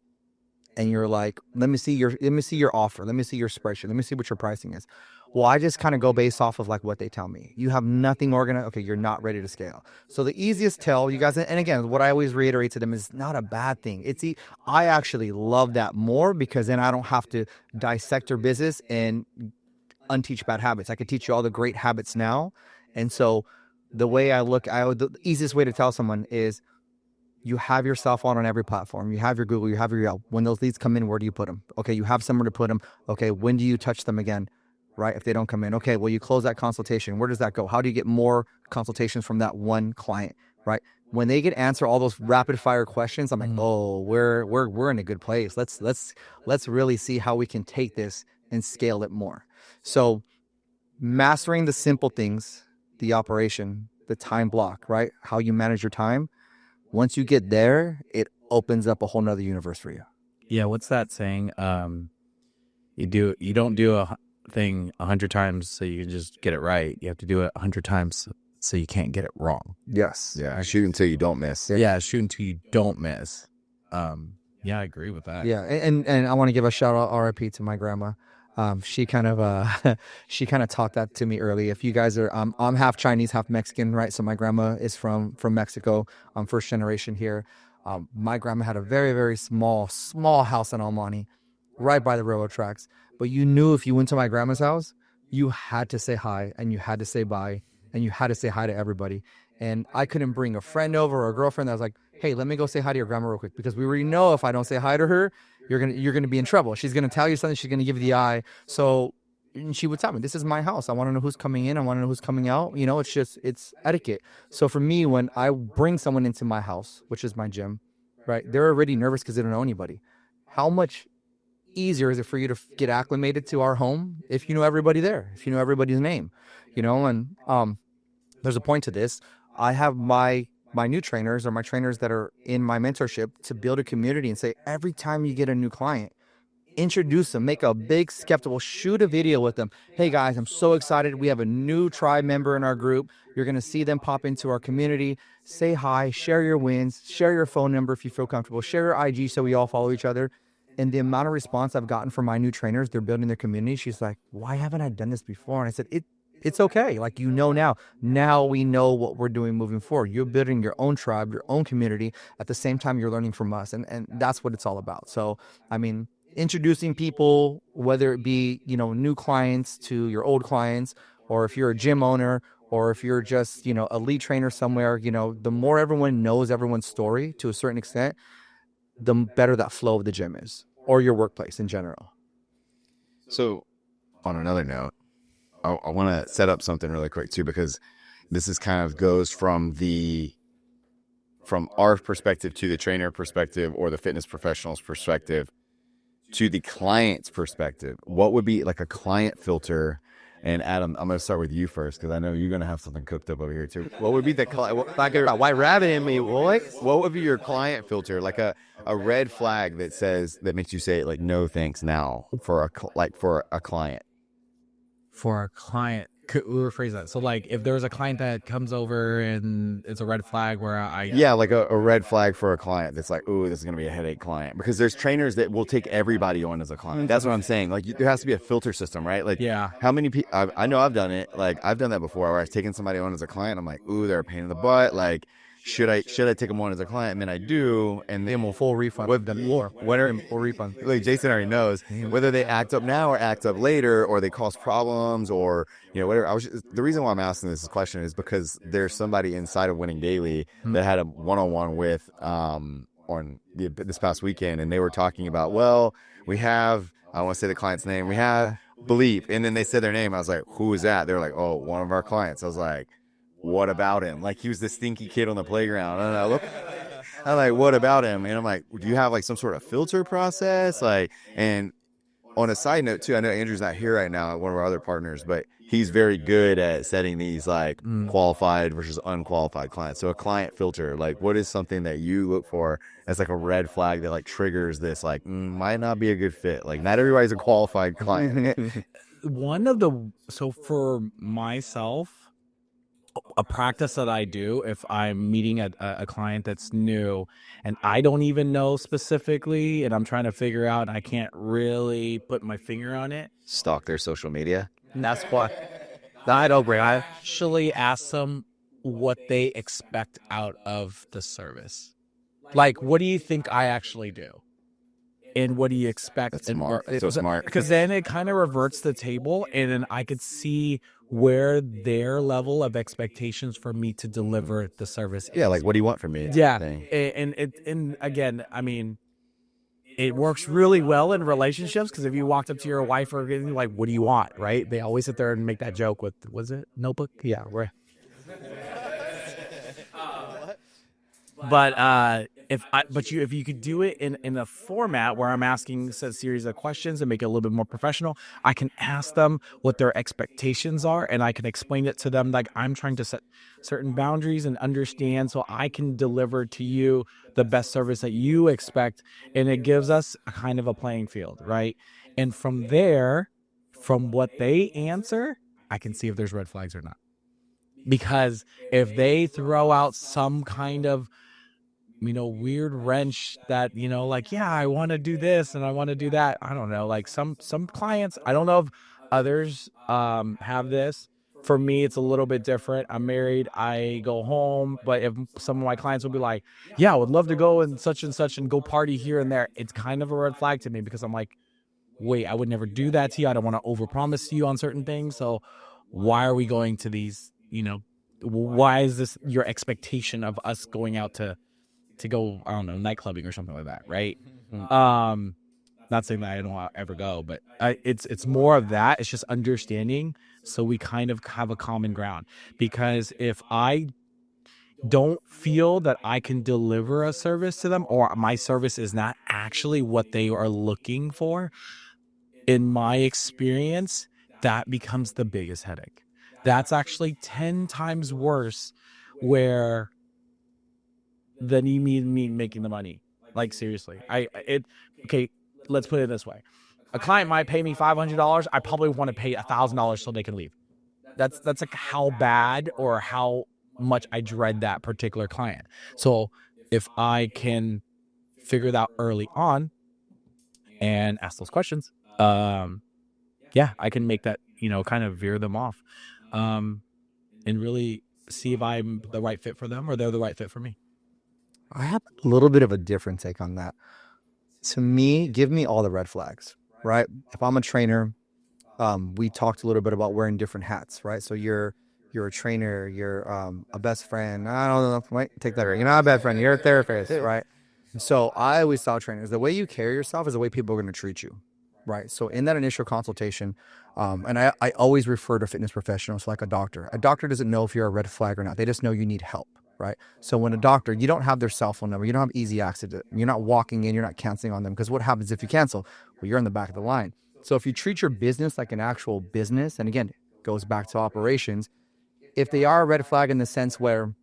and you're like, let me see your offer, let me see your spreadsheet, let me see what your pricing is. Well, I just kind of go based off of like what they tell me. You have nothing organized. Okay, you're not ready to scale. So the easiest tell you guys, and again, what I always reiterate to them is not a bad thing. I actually love that more, because then I don't have to dissect your business and unteach bad habits. I could teach you all the great habits now. And so the way the easiest way to tell someone is, you have yourself on every platform. You have your Google, you have your Yelp. When those leads come in, where do you put them? Okay, you have somewhere to put them. Okay, when do you touch them again? Right, if they don't come in. Okay, well, you close that consultation. Where does that go? How do you get more consultations from that one client? Right, when they get answer all those rapid fire questions, I'm like, oh, we're in a good place. Let's really see how we can take this and scale it more. So mastering the simple things, the operation, the time block, right? How you manage your time. Once you get there, it opens up a whole nother universe for you. Yeah. What's that saying? You don't do a thing 100 times so you can just get it right. You have to do it 100 times so you can't get it wrong. Yes. Yeah. Shoot until you don't miss. Yeah. Shoot until you don't miss. Yeah, I agree with that. Yeah. And I want to give a shout out RIP to my grandma. She kind of taught that to me early. If you guys are, I'm half Chinese, half Mexican, right? So my grandma is from Mexico. I'm first generation here. My grandma had a very, very small house in Almani, right by the railroad tracks. But you knew if you went to my grandma's house, you had to say hi, and you had to say bye, and you had to say hi to everybody. And I couldn't bring a friend over or a girlfriend that was like, hey, let me go say hi to your grandma real quick, because we already know if I don't say hi to her, you're gonna be in trouble. She's gonna tell you something. She's gonna give you the eye. So she would tell me, this is my house. I want to know who's coming in. I want to know who's coming out. It's etiquette. So for me, when I bring someone into my house, which is my gym, right, they're already nervous because they don't know anybody. How much easier is it for you to get acclimated to our home if you know everybody there, if you know everybody's name, and there's a point to this. I have my new trainers or my trainers that are in my mentorship to build a community and say, every time you get a new client, introduce them, make a big skeptical, shoot a video with them. Hey guys, I'm so excited. We have a new tribe member in our group. You're going to see them pop into our community. Say hi, share your wins, share your phone number if you feel comfortable, share your IG so we all follow each other. And the amount of response I've gotten from my new trainers, they're building their community. She's like, why haven't I done this before? And I said, it's okay. Like, now we know what we're doing moving forward. You're building your own tribe, your own community. At the same time, you're learning from us. And that's what it's all about. So, I mean, introducing people, whether it be, new clients to your old clients, or if you're a gym owner, or if you're just, a lead trainer somewhere, the more everyone knows everyone's story to a certain extent, the better that flow of the gym is, or your workplace in general. So on another note, I want to set up something really quick too, because this is kind of goes from our perspective to the trainer perspective or the fitness professional's perspective to the client's perspective. What would be like a client filter? And Adam, I'm going to start with you first, because I know you're going to have something cooked up over here too. What would be the client? Like a white rabbit in me, boy. What would be your client filter? Like a red flag that makes you say like, no thanks now for a client. For a client, could we rephrase that? So like, if there's a client that comes over and it's a red flag where like a red flag for a client that's like, ooh, this is going to be a headache client, because there's trainers that will take everybody on as a client. That's what I'm saying. Like, there has to be a filter system, right? Like, yeah, how many people, I know I've done it. Like, I've done that before where I've taken somebody on as a client. I'm like, ooh, they're a pain in the butt. Like, should I take them on as a client? And then I do, and then we'll full refund. With them more. Full refund. Like Jason already knows whether they act up now or act up later, or they cause problems, or whatever. The reason why I'm asking this question is because there's somebody inside of Winning Daily that had a one-on-one with on this past weekend, and they were talking about, well, we have, I want to say the client's name, we have Bleep, and then they said their name. I was like, who is that? They're like, oh, one of our clients. I was like, what about him? Like, he was the stinky kid on the playground. And I'm like, what about him? And I'm like, do you have like some sort of filter process? Like, and on a side note too, I know Andrew's not here right now, one of our other partners, but he's very good at setting these like qualified versus unqualified clients. So a client filter, like, what is something that you look for as like a red flag that like triggers this, like, might not be a good fit? Like, not everybody's a qualified client. So for myself, a practice that I do if I'm meeting a client that's new and I don't even know specifically, and I'm trying to figure out, I can't really put my finger on it. Stalk their social media. And that's what I don't bring. I actually ask them what they expect out of the service. Like, what do you think I actually do? And what do you expect? That's smart. So smart. Because then it kind of reverts the table, and then I could see where their level of expectations for me to deliver the service is. Yeah, like, what do you want from me? Yeah, and again, I mean, it works really well in relationships, because if you walked up to your wife or anything, like, what do you want, right? They always sit there and make that joke with, was it Notebook? Yeah, we're... But if you could do it in a format where I'm asking a series of questions and make it a little bit more professional, I can ask them what their expectations are, and I can explain it to them like I'm trying to set certain boundaries and understand, so I can deliver to you the best service that you expect, and it gives us a kind of a playing field, right? And from there, from what they answer, I can see if there's red flags or not. Because if they throw out some kind of weird wrench that, like, yeah, I want to do this and I want to do that. I don't know. Like some clients, I don't know if others have this. For me, it's a little bit different. I'm married. I go home. But if some of my clients will be like, yeah, I would love to go and such and go party here and there, it's kind of a red flag to me, because I'm like, wait, I would never do that to you. I don't want to overpromise to you on certain things. So why are we going to these, why is this your expectation of us going out to go, I don't know, night clubbing or something like that, right? Not saying that I don't ever go, but it's more of that. It's just understanding, so we kind of have a common ground. Because if I don't feel that I can deliver a service to them, or my service is not actually what they are looking for, in my experience, that becomes the biggest headache. That's actually 10 times worse where than you mean me making the money. Like, seriously. Okay, let's put it this way. A client might pay me $500. I probably want to pay $1,000 so they can leave. That's like how bad or how much I dread that particular client. So if I can figure that out early on and ask those questions, yeah, I can make that, kind of veer them off, and really see if I'm the right fit for them or they're the right fit for me. I have a little bit of a different take on that. To me, give me all the red flags, right? If I'm a trainer, we talked a little bit about wearing different hats, right? So you're a trainer, you're a best friend. I don't know, right? Take that right. You're not a best friend, you're a therapist, right? So I always tell trainers, the way you carry yourself is the way people are going to treat you, right? So in that initial consultation, and I always refer to fitness professionals like a doctor. A doctor doesn't know if you're a red flag or not. They just know you need help, right? So when a doctor, you don't have their cell phone number, you don't have easy access to it. You're not walking in, you're not canceling on them, because what happens if you cancel? Well, you're in the back of the line. So if you treat your business like an actual business, and again, it goes back to operations, if they are a red flag in the sense where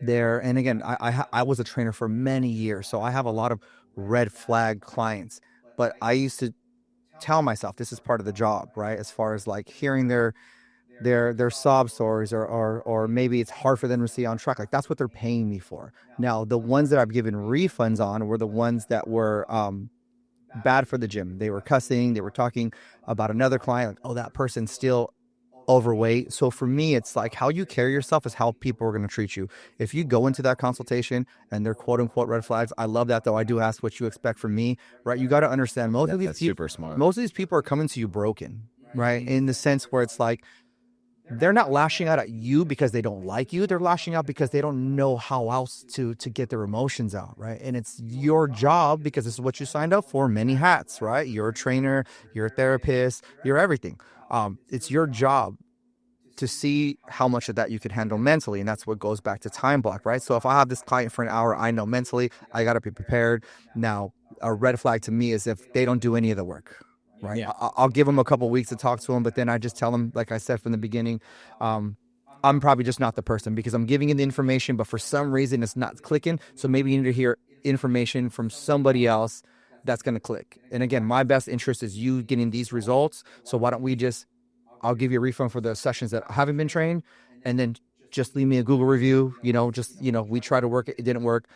and again, I was a trainer for many years, so I have a lot of red flag clients, but I used to tell myself this is part of the job, right? As far as like hearing their sob stories, or maybe it's hard for them to stay on track. Like, that's what they're paying me for. Now, the ones that I've given refunds on were the ones that were bad for the gym. They were cussing, they were talking about another client, like, oh, that person's still overweight. So for me, it's like how you carry yourself is how people are going to treat you. If you go into that consultation and they're quote unquote red flags, I love that, though. I do ask what you expect from me, right? You got to understand most of these people are coming to you broken, right? In the sense where it's like, they're not lashing out at you because they don't like you. They're lashing out because they don't know how else to get their emotions out, right? And it's your job, because this is what you signed up for, many hats, right? You're a trainer, you're a therapist, you're everything. It's your job to see how much of that you can handle mentally. And that's what goes back to time block, right? So if I have this client for an hour, I know mentally I got to be prepared. Now, a red flag to me is if they don't do any of the work, right? Yeah. I'll give them a couple of weeks to talk to them, but then I just tell them, like I said from the beginning, I'm probably just not the person, because I'm giving you the information, but for some reason it's not clicking. So maybe you need to hear information from somebody else that's going to click. And again, my best interest is you getting these results. So why don't we I'll give you a refund for the sessions that haven't been trained, and then just leave me a Google review. We try to work it. It didn't work.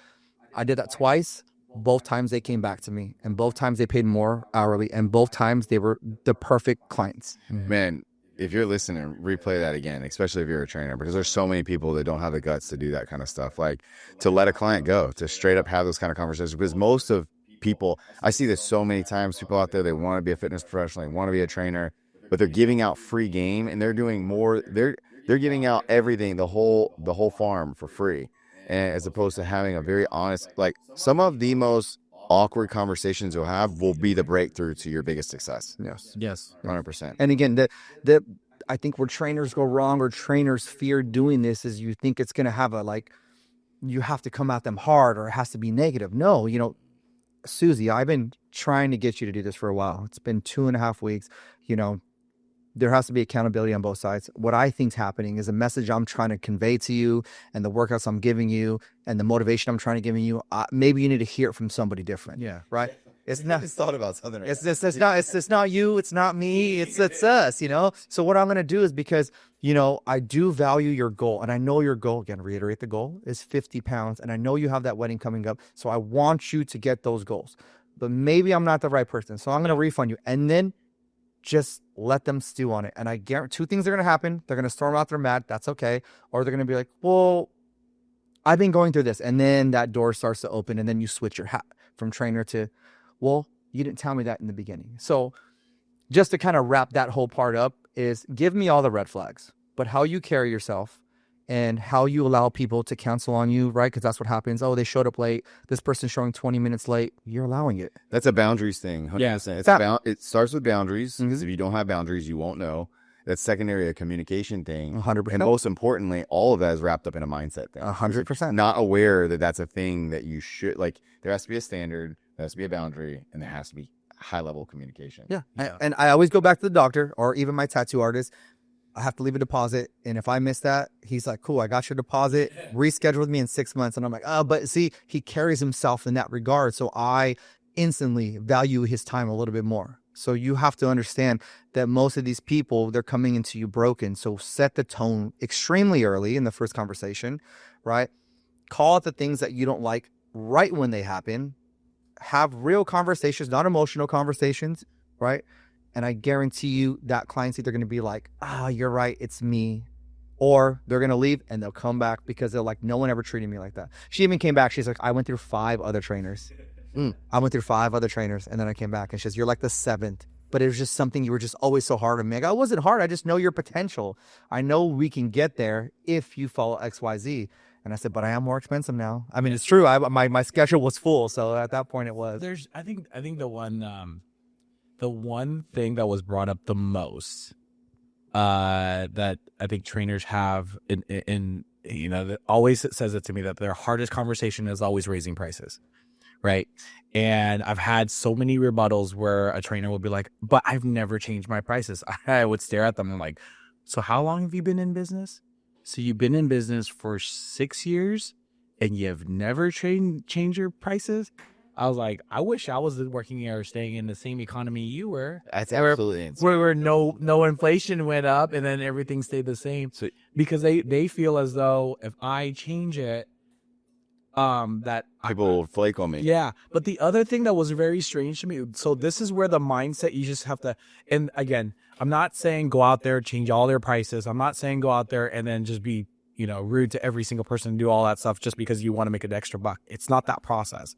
I did that twice. Both times they came back to me, and both times they paid more hourly, and both times they were the perfect clients. Man, if you're listening, replay that again, especially if you're a trainer, because there's so many people that don't have the guts to do that kind of stuff, like to let a client go, to straight up have those kind of conversations. Because most of people, I see this so many times, people out there, they want to be a fitness professional, they want to be a trainer, but they're giving out free game, and they're doing more. They're giving out everything, the whole farm for free, and as opposed to having a very honest, like, some of the most awkward conversations you'll have will be the breakthrough to your biggest success. Yes. 100%. And again, I think where trainers go wrong, or trainers fear doing this, is you think it's going to have you have to come at them hard, or it has to be negative. No, Susie, I've been trying to get you to do this for a while. It's been 2.5 weeks. There has to be accountability on both sides. What I think's happening is a message I'm trying to convey to you, and the workouts I'm giving you, and the motivation I'm trying to give you. Maybe you need to hear it from somebody different. Yeah. Right. It's not. Just thought about something. It's not you. It's not me. It's us. So what I'm gonna do is, because I do value your goal, and I know your goal. Again, reiterate, the goal is 50 pounds, and I know you have that wedding coming up. So I want you to get those goals. But maybe I'm not the right person, so I'm gonna refund you, and then just let them stew on it. And I guarantee 2 things are going to happen. They're going to storm out their mat. That's okay. Or they're going to be like, well, I've been going through this. And then that door starts to open, and then you switch your hat from trainer to, well, you didn't tell me that in the beginning. So just to kind of wrap that whole part up is, give me all the red flags, but how you carry yourself and how you allow people to cancel on you, right? Because that's what happens. Oh, they showed up late. This person's showing 20 minutes late. You're allowing it. That's a boundaries thing. 100%. Yeah. It starts with boundaries, because if you don't have boundaries, you won't know. that secondary communication thing. 100%. And most importantly, all of that is wrapped up in a mindset thing. 100%. Not aware that that's a thing that you should, like, there has to be a standard, there has to be a boundary, and there has to be high level communication. Yeah. And I always go back to the doctor or even my tattoo artist. I have to leave a deposit. And if I miss that, he's like, cool, I got your deposit. Reschedule with me in 6 months. And I'm like, oh, but see, he carries himself in that regard. So I instantly value his time a little bit more. So you have to understand that most of these people, they're coming into you broken. So set the tone extremely early in the first conversation, right? Call out the things that you don't like right when they happen. Have real conversations, not emotional conversations, right? And I guarantee you that client's either going to be like, you're right, it's me. Or they're going to leave and they'll come back because they're like, no one ever treated me like that. She even came back. She's like, I went through 5 other trainers. I went through 5 other trainers. And then I came back and she says, you're like the 7th. But it was just something you were just always so hard on me. I go, it wasn't hard. I just know your potential. I know we can get there if you follow X, Y, Z. And I said, but I am more expensive now. I mean, it's true. My schedule was full. So at that point it was. I think the one thing that was brought up the most that I think trainers have in that always says it to me, that their hardest conversation is always raising prices, right? And I've had so many rebuttals where a trainer will be like, but I've never changed my prices. I would stare at them and like, so how long have you been in business? So you've been in business for 6 years and you've never changed your prices? I was like, I wish I was working here or staying in the same economy you were. That's absolutely insane. Where no inflation went up and then everything stayed the same. So, because they feel as though if I change it, that people will flake on me. Yeah. But the other thing that was very strange to me, so this is where the mindset you just have to, and again, I'm not saying go out there, change all their prices. I'm not saying go out there and then just be, rude to every single person and do all that stuff just because you want to make an extra buck. It's not that process.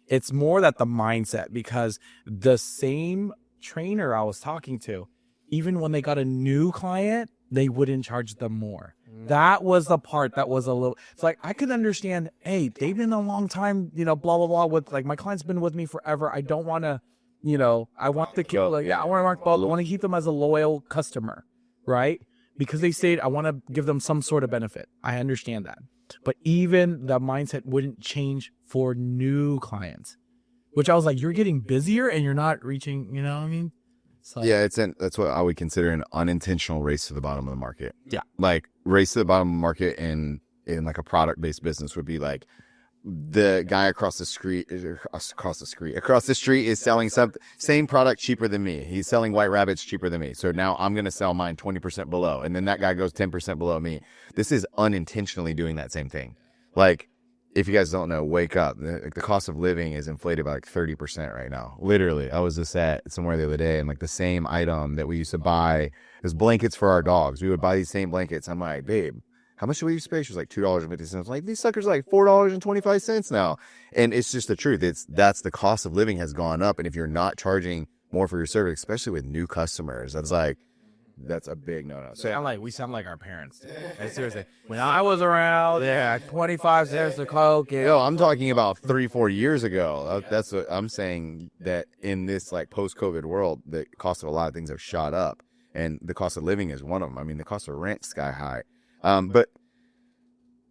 It's more that the mindset, because the same trainer I was talking to, even when they got a new client, they wouldn't charge them more. That was the part that was a little, it's like, I could understand, hey, they've been a long time, blah, blah, blah, with like, my client's been with me forever. I don't want to, I want to keep, I want to keep them as a loyal customer, right? Because they stayed, I want to give them some sort of benefit. I understand that. But even the mindset wouldn't change for new clients, which I was like, you're getting busier and you're not reaching, you know what I mean? So, yeah, that's what I would consider an unintentional race to the bottom of the market. Yeah. Like race to the bottom of the market in like a product-based business would be like the guy across the street is selling same product cheaper than me. He's selling white rabbits cheaper than me. So now I'm going to sell mine 20% below. And then that guy goes 10% below me. This is unintentionally doing that same thing. Like, if you guys don't know, wake up. The cost of living is inflated by like 30% right now. Literally. I was just at somewhere the other day and like the same item that we used to buy is blankets for our dogs. We would buy these same blankets. I'm like, babe, how much do we pay? She was like $2.50. Like, these suckers are like $4.25 now. And it's just the truth. That's the cost of living has gone up. And if you're not charging more for your service, especially with new customers, that's a big no-no. So we sound like our parents. Like, seriously. When I was around, 25 cents a Coke. Yo, I'm talking about 3-4 years ago. That's what I'm saying, that in this like post-COVID world, the cost of a lot of things have shot up. And the cost of living is one of them. I mean, the cost of rent sky high. But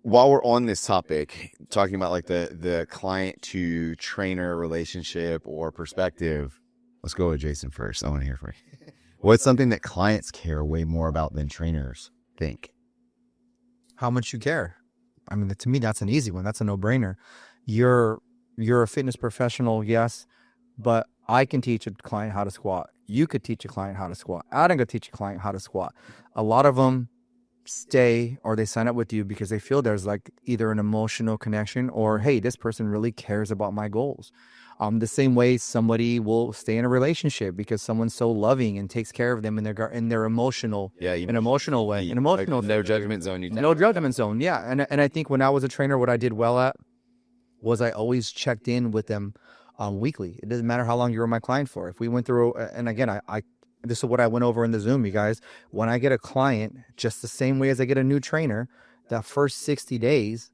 while we're on this topic, talking about like the client to trainer relationship or perspective, let's go with Jason first. I want to hear from you. What's something that clients care way more about than trainers think? How much you care. I mean, to me, that's an easy one. That's a no-brainer. You're a fitness professional, yes, but I can teach a client how to squat. You could teach a client how to squat. Adam could teach a client how to squat. A lot of them stay or they sign up with you because they feel there's like either an emotional connection or, hey, this person really cares about my goals. The same way somebody will stay in a relationship because someone's so loving and takes care of them in their emotional, an emotional way, like no judgment zone. No judgment zone. Yeah. And I think when I was a trainer, what I did well at was I always checked in with them weekly. It doesn't matter how long you were my client for. If we went through, and again, this is what I went over in the Zoom, you guys. When I get a client, just the same way as I get a new trainer, that first 60 days,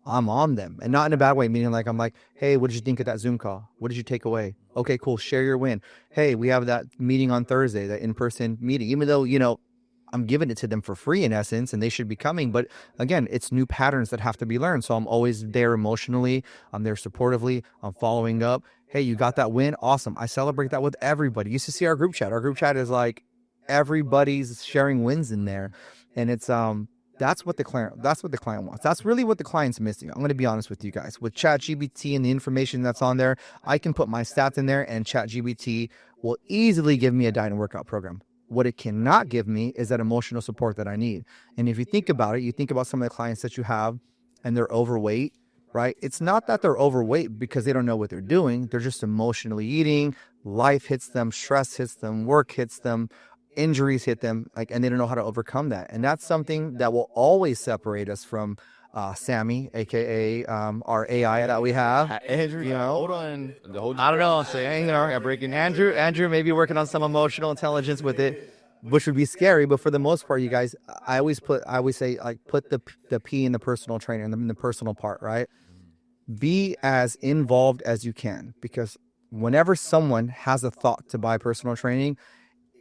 I'm on them. And not in a bad way, meaning like I'm like, hey, what did you think of that Zoom call? What did you take away? Okay, cool. Share your win. Hey, we have that meeting on Thursday, that in-person meeting. Even though, I'm giving it to them for free in essence, and they should be coming. But again, it's new patterns that have to be learned. So I'm always there emotionally. I'm there supportively. I'm following up. Hey, you got that win? Awesome. I celebrate that with everybody. You used to see our group chat. Our group chat is like everybody's sharing wins in there. And it's that's what the client wants. That's really what the client's missing. I'm going to be honest with you guys. With ChatGPT and the information that's on there, I can put my stats in there and ChatGPT will easily give me a diet and workout program. What it cannot give me is that emotional support that I need. And if you think about it, you think about some of the clients that you have and they're overweight, right? It's not that they're overweight because they don't know what they're doing. They're just emotionally eating. Life hits them, stress hits them, work hits them, injuries hit them, and they don't know how to overcome that. And that's something that will always separate us from Sammy, aka our AI that we have. Andrew, You know, hold on. I don't know. So I got breaking Andrew may be working on some emotional intelligence with it, which would be scary. But for the most part, you guys, I always say like put the P in the personal trainer and in the personal part, right? Be as involved as you can, because whenever someone has a thought to buy personal training,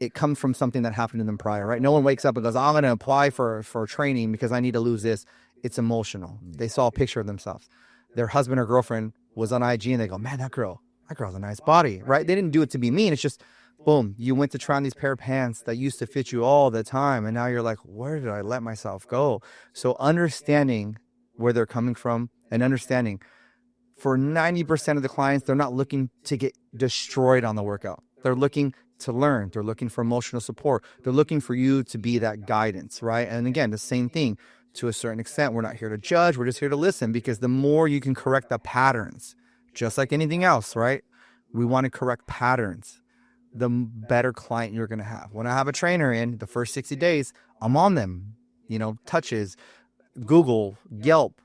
it comes from something that happened to them prior, right? No one wakes up and goes, I'm going to apply for training because I need to lose this. It's emotional. They saw a picture of themselves. Their husband or girlfriend was on IG and they go, man, that girl's a nice body, right? They didn't do it to be mean. It's just, boom, you went to try on these pair of pants that used to fit you all the time. And now you're like, where did I let myself go? So understanding where they're coming from and understanding for 90% of the clients, they're not looking to get destroyed on the workout. They're looking to learn. They're looking for emotional support. They're looking for you to be that guidance, right? And again, the same thing to a certain extent. We're not here to judge. We're just here to listen, because the more you can correct the patterns, just like anything else, right? We want to correct patterns, the better client you're going to have. When I have a trainer in the first 60 days, I'm on them, touches, Google, Yelp,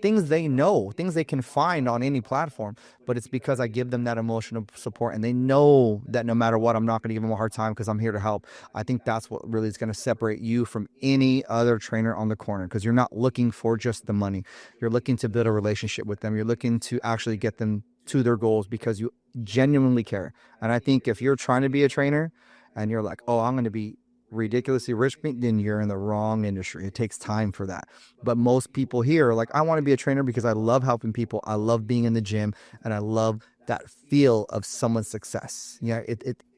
things they know, things they can find on any platform. But it's because I give them that emotional support, and they know that no matter what, I'm not going to give them a hard time because I'm here to help. I think that's what really is going to separate you from any other trainer on the corner, because you're not looking for just the money. You're looking to build a relationship with them. You're looking to actually get them to their goals because you genuinely care. And I think if you're trying to be a trainer and you're like, oh, I'm going to be ridiculously rich, then you're in the wrong industry. It takes time for that. But most people here are like, I want to be a trainer because I love helping people. I love being in the gym, and I love that feel of someone's success. Yeah,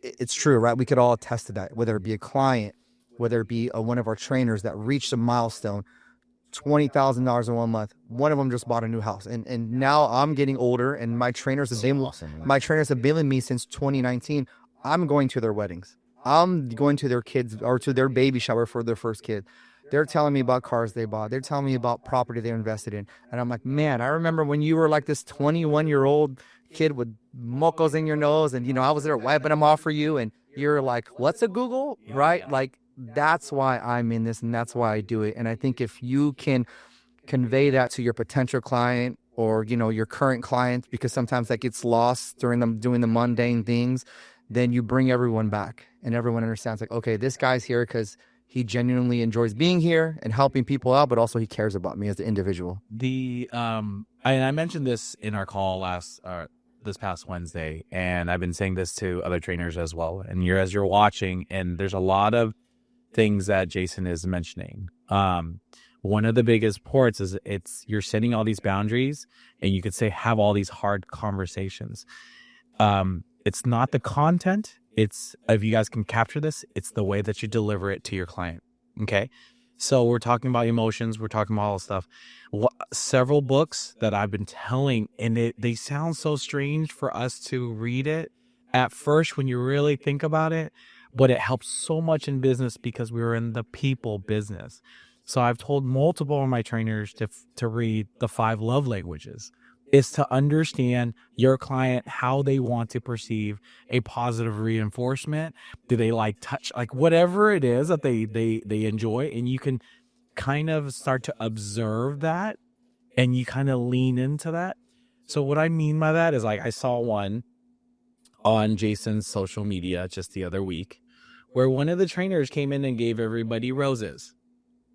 it's true, right? We could all attest to that, whether it be a client, whether it be one of our trainers that reached a milestone, $20,000 in 1 month. One of them just bought a new house, and now I'm getting older, and my trainers have been with me since 2019. I'm going to their weddings. I'm going to their kids or to their baby shower for their first kid. They're telling me about cars they bought. They're telling me about property they invested in. And I'm like, man, I remember when you were like this 21-year-old kid with mocos in your nose, and, I was there wiping them off for you. And you're like, what's a Google? Right? Like, that's why I'm in this, and that's why I do it. And I think if you can convey that to your potential client or, your current client, because sometimes that gets lost during them doing the mundane things, then you bring everyone back, and everyone understands, like, okay, this guy's here because he genuinely enjoys being here and helping people out, but also he cares about me as an individual. I mentioned this in our call this past Wednesday, and I've been saying this to other trainers as well. And as you're watching, and there's a lot of things that Jason is mentioning. One of the biggest parts is you're setting all these boundaries, and you could say have all these hard conversations. It's not the content. It's, if you guys can capture this, it's the way that you deliver it to your client. Okay. So we're talking about emotions. We're talking about all this stuff. Several books that I've been telling, and they sound so strange for us to read it at first when you really think about it, but it helps so much in business because we're in the people business. So I've told multiple of my trainers to read the 5 love languages. Is to understand your client, how they want to perceive a positive reinforcement. Do they like touch, like whatever it is that they enjoy, and you can kind of start to observe that, and you kind of lean into that. So what I mean by that is, like, I saw one on Jason's social media just the other week where one of the trainers came in and gave everybody roses,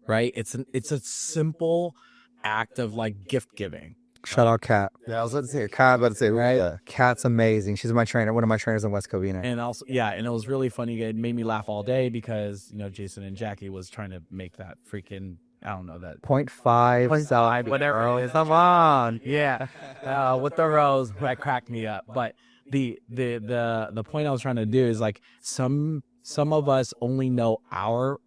right? It's a simple act of like gift giving. Shout out Kat. Yeah, I was about to say Kat, about to say Right? yeah. Kat's amazing. She's my trainer, one of my trainers in West Covina. And also, yeah, and it was really funny. It made me laugh all day because, you know, Jason and Jackie was trying to make that freaking, I don't know, that 0.5. whatever it is. Come on. Yeah. With the rose, that cracked me up. But the point I was trying to do is like some of us only know our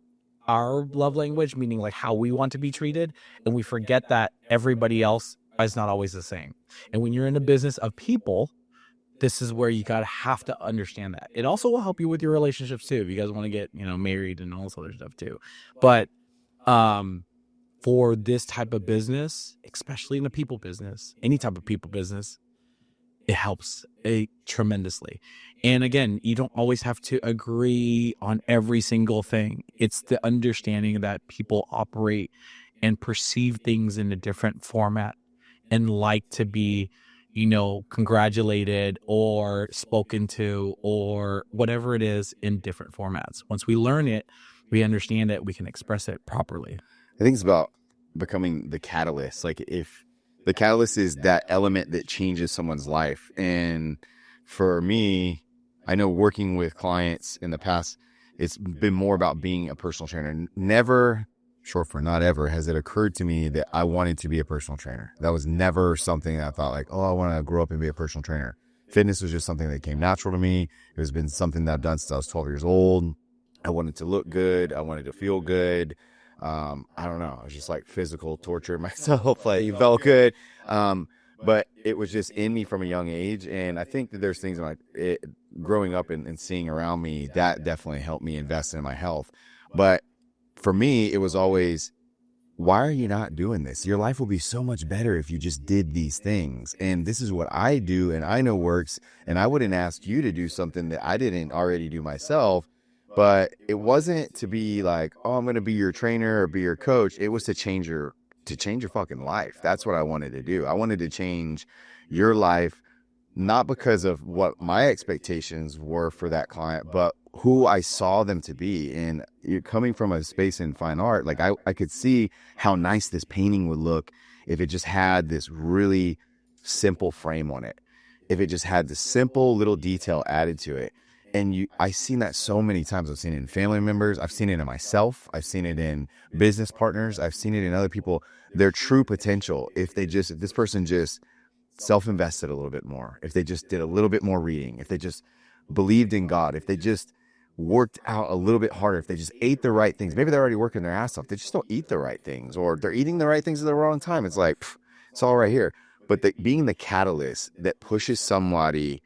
love language, meaning like how we want to be treated, and we forget that everybody else is not always the same. And when you're in a business of people, this is where you gotta have to understand that. It also will help you with your relationships too, if you guys want to get, you know, married and all this other stuff too. But for this type of business, especially in the people business, any type of people business, it helps tremendously. And again, you don't always have to agree on every single thing. It's the understanding that people operate and perceive things in a different format and like to be, you know, congratulated or spoken to or whatever it is in different formats. Once we learn it, we understand it, we can express it properly. I think it's about becoming the catalyst. Like if the catalyst is that element that changes someone's life. And for me, I know working with clients in the past, it's been more about being a personal trainer. Never, short for not ever, has it occurred to me that I wanted to be a personal trainer. That was never something that I thought like, oh, I want to grow up and be a personal trainer. Fitness was just something that came natural to me. It has been something that I've done since I was 12 years old. I wanted to look good. I wanted to feel good. I don't know. I was just like physical torture myself. Like you felt good. But it was just in me from a young age. And I think that there's things like growing up and seeing around me that definitely helped me invest in my health. But for me, it was always, why are you not doing this? Your life will be so much better if you just did these things. And this is what I do and I know works. And I wouldn't ask you to do something that I didn't already do myself. But it wasn't to be like, oh, I'm going to be your trainer or be your coach. It was to change your fucking life. That's what I wanted to do. I wanted to change your life, not because of what my expectations were for that client, but who I saw them to be. And coming from a space in fine art, like I could see how nice this painting would look if it just had this really simple frame on it. If it just had this simple little detail added to it. And I've seen that so many times. I've seen it in family members. I've seen it in myself. I've seen it in business partners. I've seen it in other people. Their true potential, if this person just self-invested a little bit more, if they just did a little bit more reading, if they just believed in God, if they just worked out a little bit harder, if they just ate the right things, maybe they're already working their ass off. They just don't eat the right things, or they're eating the right things at the wrong time. It's like, it's all right here. But being the catalyst that pushes somebody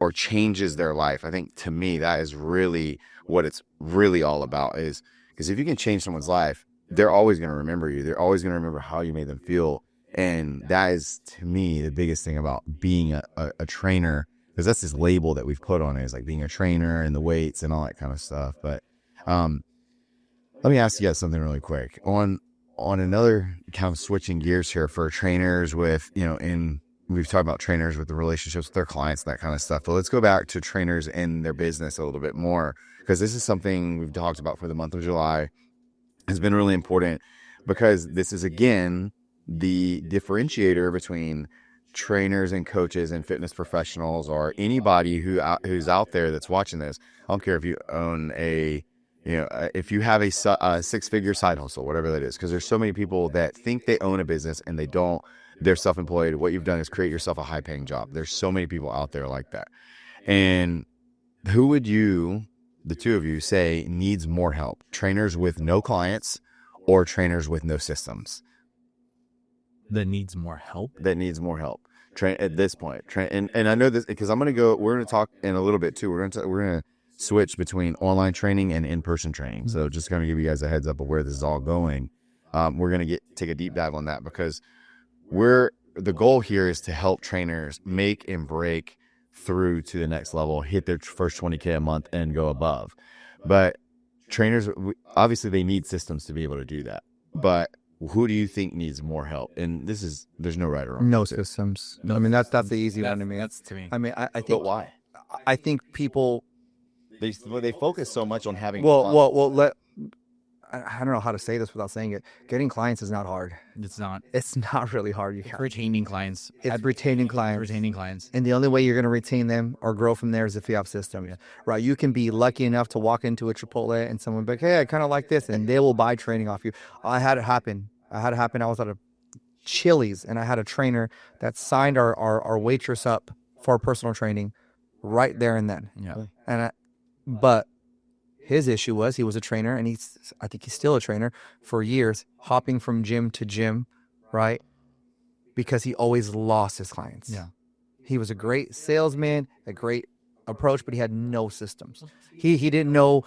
or changes their life, I think to me, that is really what it's really all about. Is because if you can change someone's life, they're always going to remember you. They're always going to remember how you made them feel. And that is, to me, the biggest thing about being a trainer, because that's this label that we've put on it, is like being a trainer and the weights and all that kind of stuff. But let me ask you guys something really quick. On another kind of switching gears here for trainers with, you know, we've talked about trainers with the relationships with their clients and that kind of stuff. But let's go back to trainers in their business a little bit more, because this is something we've talked about for the month of July. Has been really important because this is, again, the differentiator between trainers and coaches and fitness professionals, or anybody who's out there that's watching this. I don't care if you own if you have a six-figure side hustle, whatever that is, because there's so many people that think they own a business and they don't. They're self-employed. What you've done is create yourself a high-paying job. There's so many people out there like that. And who would you, the two of you, say needs more help? Trainers with no clients or trainers with no systems? That needs more help. That needs more help. At this point. And I know this because we're going to talk in a little bit too. We're going to switch between online training and in-person training. So just going to give you guys a heads up of where this is all going. We're going to take a deep dive on that, because the goal here is to help trainers make and break through to the next level, hit their first 20K a month and go above. But trainers, obviously they need systems to be able to do that. But who do you think needs more help? And there's no right or wrong. No systems. I mean, that's the easy one to me. That's to me. I mean, I think. But why? I think people. They focus so much on having. Well. I don't know how to say this without saying it. Getting clients is not hard. It's not. It's not really hard. It's retaining clients. It's retaining clients. Retaining clients. And the only way you're going to retain them or grow from there is if you have system. Right? You can be lucky enough to walk into a Chipotle and someone be like, hey, I kind of like this. And they will buy training off you. I had it happen. I was at a Chili's and I had a trainer that signed our waitress up for personal training right there and then. Yeah. But his issue was he was a trainer, and I think he's still a trainer for years, hopping from gym to gym, right? Because he always lost his clients. Yeah. He was a great salesman, a great approach, but he had no systems. He didn't know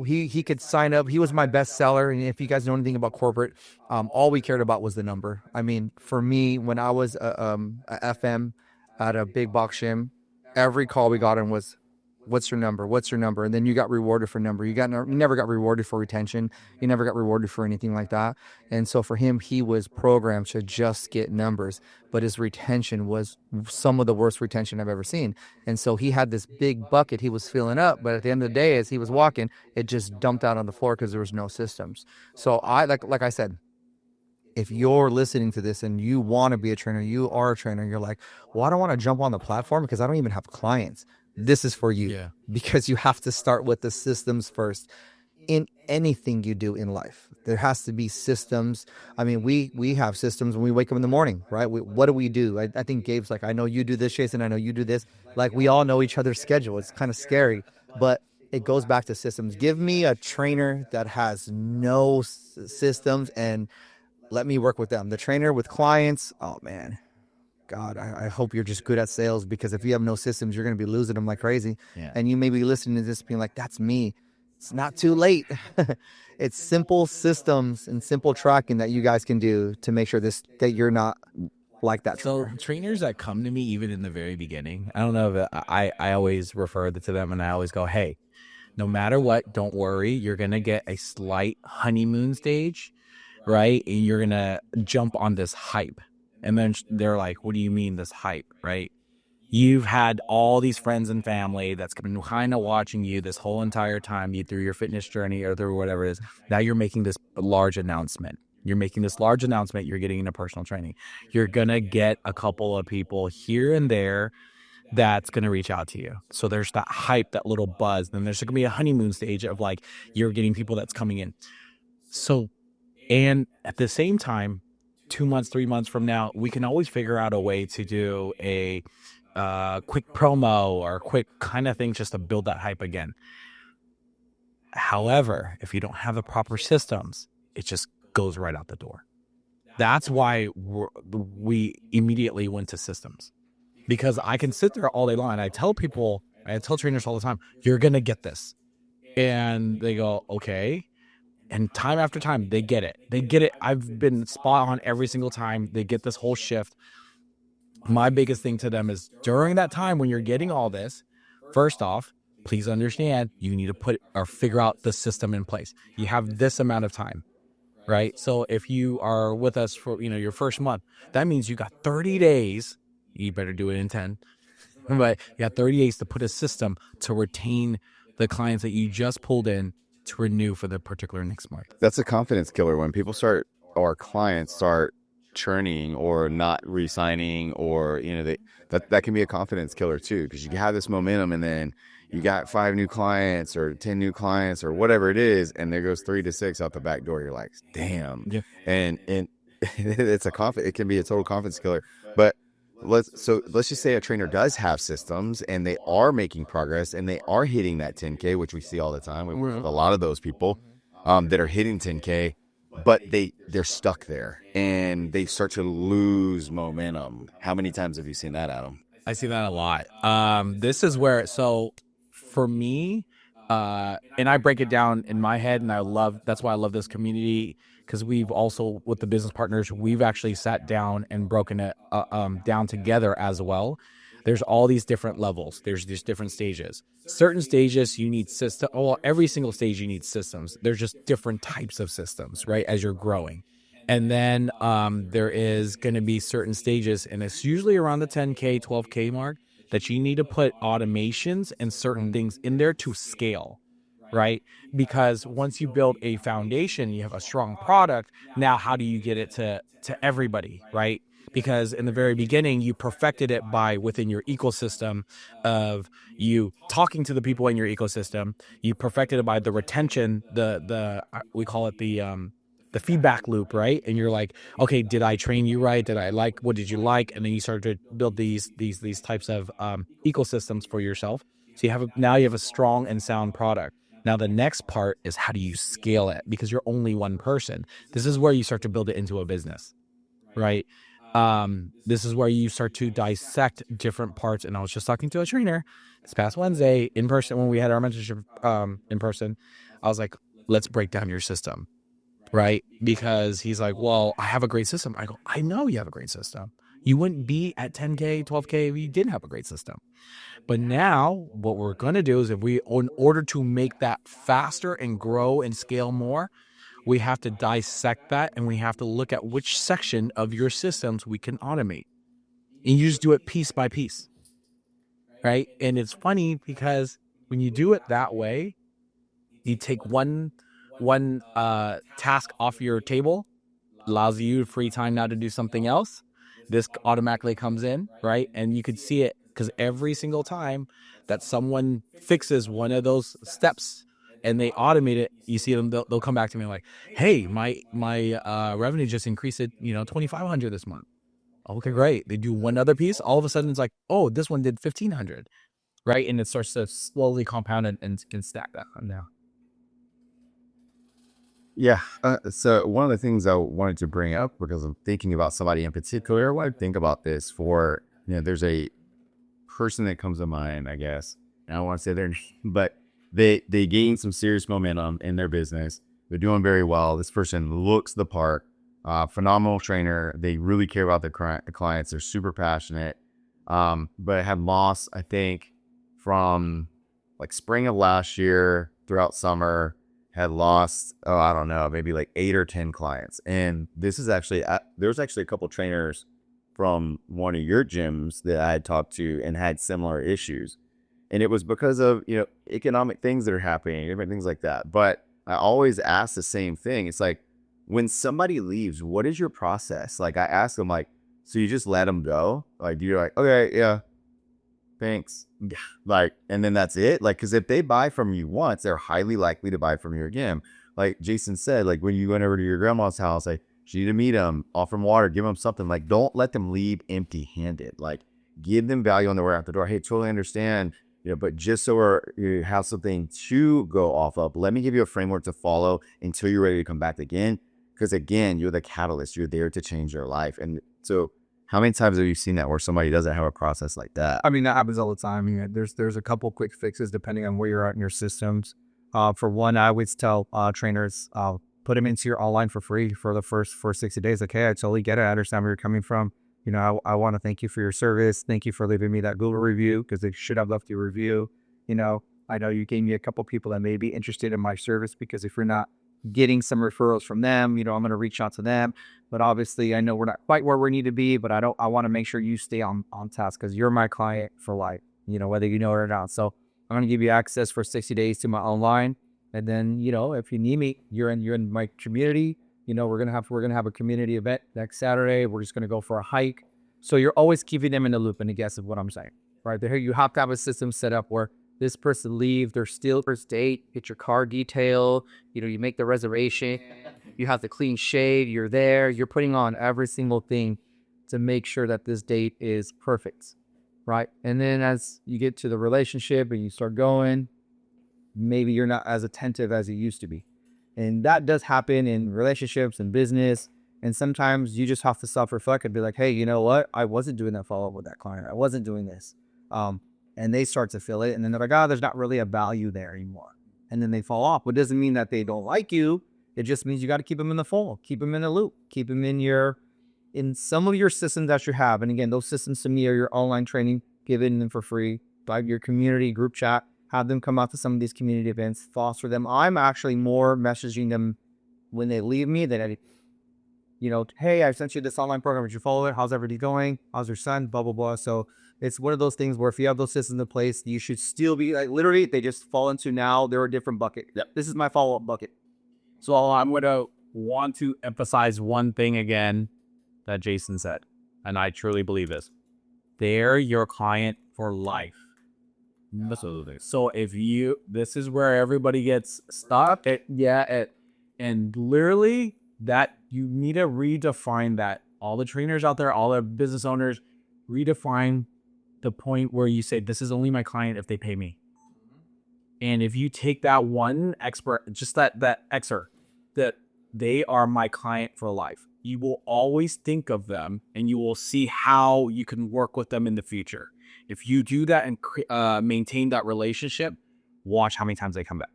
he could sign up. He was my best seller, and if you guys know anything about corporate, all we cared about was the number. I mean, for me, when I was a FM at a big box gym, every call we got in was, what's your number? What's your number? And then you got rewarded for number. You never got rewarded for retention. You never got rewarded for anything like that. And so for him, he was programmed to just get numbers, but his retention was some of the worst retention I've ever seen. And so he had this big bucket he was filling up, but at the end of the day, as he was walking, it just dumped out on the floor because there was no systems. So like I said, if you're listening to this and you want to be a trainer, you are a trainer, you're like, well, I don't want to jump on the platform because I don't even have clients. This is for you, because you have to start with the systems first. In anything you do in life, there has to be systems. I mean, we have systems when we wake up in the morning, right? What do we do? I think Gabe's like, I know you do this, Jason. I know you do this. Like, we all know each other's schedule. It's kind of scary, but it goes back to systems. Give me a trainer that has no systems and let me work with them. The trainer with clients, oh man, God, I hope you're just good at sales, because if you have no systems, you're going to be losing them like crazy. Yeah. And you may be listening to this being like, that's me. It's not too late. It's simple systems and simple tracking that you guys can do to make sure that you're not like that. So trainers that come to me, even in the very beginning, I don't know if I always refer to them, and I always go, hey, no matter what, don't worry. You're going to get a slight honeymoon stage, right? And you're going to jump on this hype. And then they're like, what do you mean this hype, right? You've had all these friends and family that's been kind of watching you this whole entire time, you through your fitness journey or through whatever it is. Now you're making this large announcement. You're getting into personal training. You're going to get a couple of people here and there that's going to reach out to you. So there's that hype, that little buzz. Then there's going to be a honeymoon stage of like, you're getting people that's coming in. So, and at the same time, 2 months, 3 months from now, we can always figure out a way to do a quick promo or a quick kind of thing just to build that hype again. However, if you don't have the proper systems, it just goes right out the door. That's why we immediately went to systems, because I can sit there all day long and I tell trainers all the time, you're going to get this. And they go, okay. And time after time, they get it. I've been spot on every single time. They get this whole shift. My biggest thing to them is, during that time when you're getting all this, first off, please understand, you need to figure out the system in place. You have this amount of time, right? So if you are with us for, your first month, that means you got 30 days. You better do it in 10. But you got 30 days to put a system to retain the clients that you just pulled in to renew for the particular next month. That's a confidence killer when people our clients start churning or not re-signing, or that can be a confidence killer too, because you have this momentum and then you got 5 new clients or 10 new clients or whatever it is, and there goes 3 to 6 out the back door. You're like, damn. Yeah. And it can be a total confidence killer. But let's just say a trainer does have systems and they are making progress and they are hitting that 10K, which we see all the time. We have a lot of those people that are hitting 10K, but they're stuck there and they start to lose momentum. How many times have you seen that, Adam? I see that a lot. This is where, so for me, and I break it down in my head, and that's why I love this community, because we've also, with the business partners, we've actually sat down and broken it down together as well. There's all these different levels. There's these different stages. Certain stages you need system. Well, every single stage you need systems. There's just different types of systems, right, as you're growing. And then there is going to be certain stages, and it's usually around the 10K, 12K mark, that you need to put automations and certain things in there to scale, right? Because once you build a foundation, you have a strong product. Now, how do you get it to everybody, right? Because in the very beginning, you perfected it by within your ecosystem of you talking to the people in your ecosystem. You perfected it by the retention, we call it the feedback loop, right? And you're like, okay, did I train you right? Did I like, what did you like? And then you start to build these types of ecosystems for yourself. So now you have a strong and sound product. Now the next part is, how do you scale it? Because you're only one person. This is where you start to build it into a business, right? This is where you start to dissect different parts. And I was just talking to a trainer this past Wednesday in person when we had our mentorship in person. I was like, let's break down your system, right? Because he's like, well, I have a great system. I go, I know you have a great system. You wouldn't be at 10K, 12K if you didn't have a great system. But now what we're going to do is, in order to make that faster and grow and scale more, we have to dissect that, and we have to look at which section of your systems we can automate. And you just do it piece by piece, right? And it's funny because when you do it that way, you take one task off your table, allows you free time now to do something else. This automatically comes in, right? And you could see it because every single time that someone fixes one of those steps and they automate it, you see them, they'll come back to me like, hey, my revenue just increased it, 2,500 this month. Okay, great. They do one other piece. All of a sudden it's like, oh, this one did 1,500, right? And it starts to slowly compound and stack that now. Yeah. So one of the things I wanted to bring up, because I'm thinking about somebody in particular, when I think about this for, there's a person that comes to mind, I guess. I don't want to say their name, but they gain some serious momentum in their business. They're doing very well. This person looks the part, phenomenal trainer. They really care about their clients. They're super passionate. But had lost, I think, from like spring of last year throughout summer, had lost, I don't know, maybe like 8 or 10 clients. And this is actually, there's actually a couple trainers from one of your gyms that I had talked to and had similar issues. And it was because of, economic things that are happening, different things like that. But I always ask the same thing. It's like, when somebody leaves, what is your process? Like, I ask them, like, so you just let them go? Like, you're like, okay, yeah, thanks. Like, and then that's it. Like, because if they buy from you once, they're highly likely to buy from you again. Like Jason said, like when you went over to your grandma's house, like, you need to meet them, offer them water, give them something. Like, don't let them leave empty handed. Like, give them value on the way out the door. Hey, totally understand, but just so you have something to go off of, let me give you a framework to follow until you're ready to come back again. Because again, you're the catalyst. You're there to change their life. And so how many times have you seen that where somebody doesn't have a process like that? I mean, that happens all the time. There's a couple quick fixes depending on where you're at in your systems. For one, I always tell trainers, put them into your online for free for the first 60 days. Okay, I totally get it. I understand where you're coming from. I want to thank you for your service. Thank you for leaving me that Google review, because they should have left you a review. I know you gave me a couple people that may be interested in my service, because if you're not getting some referrals from them, I'm going to reach out to them. But obviously I know we're not quite where we need to be, but I want to make sure you stay on task, because you're my client for life, whether you know it or not. So I'm going to give you access for 60 days to my online. And then, if you need me, you're in my community. We're going to have a community event next Saturday. We're just going to go for a hike. So you're always keeping them in the loop, and I guess is what I'm saying, right there. You have to have a system set up where this person leave, they're still first date, get your car detail, you make the reservation, you have the clean shave, you're there, you're putting on every single thing to make sure that this date is perfect, right? And then as you get to the relationship and you start going, maybe you're not as attentive as you used to be. And that does happen in relationships and business. And sometimes you just have to self-reflect and be like, hey, you know what? I wasn't doing that follow-up with that client. I wasn't doing this. And they start to feel it. And then they're like, oh, there's not really a value there anymore. And then they fall off. But it doesn't mean that they don't like you. It just means you got to keep them in the fold, keep them in the loop, keep them in some of your systems that you have. And again, those systems to me are your online training, giving them for free, by your community group chat, have them come out to some of these community events, foster them. I'm actually more messaging them when they leave me than anything. hey, I sent you this online program. Did you follow it? How's everything going? How's your son? Blah, blah, blah. So it's one of those things where if you have those systems in place, you should still be like, literally, they just fall into now, they're a different bucket. Yep. This is my follow-up bucket. So I'm going to want to emphasize one thing again that Jason said, and I truly believe this. They're your client for life. Absolutely. So this is where everybody gets stuck. And literally that you need to redefine that. All the trainers out there, all the business owners, redefine the point where you say, this is only my client if they pay me. And if you take that one expert, just that excerpt, that they are my client for life, you will always think of them and you will see how you can work with them in the future. If you do that and maintain that relationship, watch how many times they come back.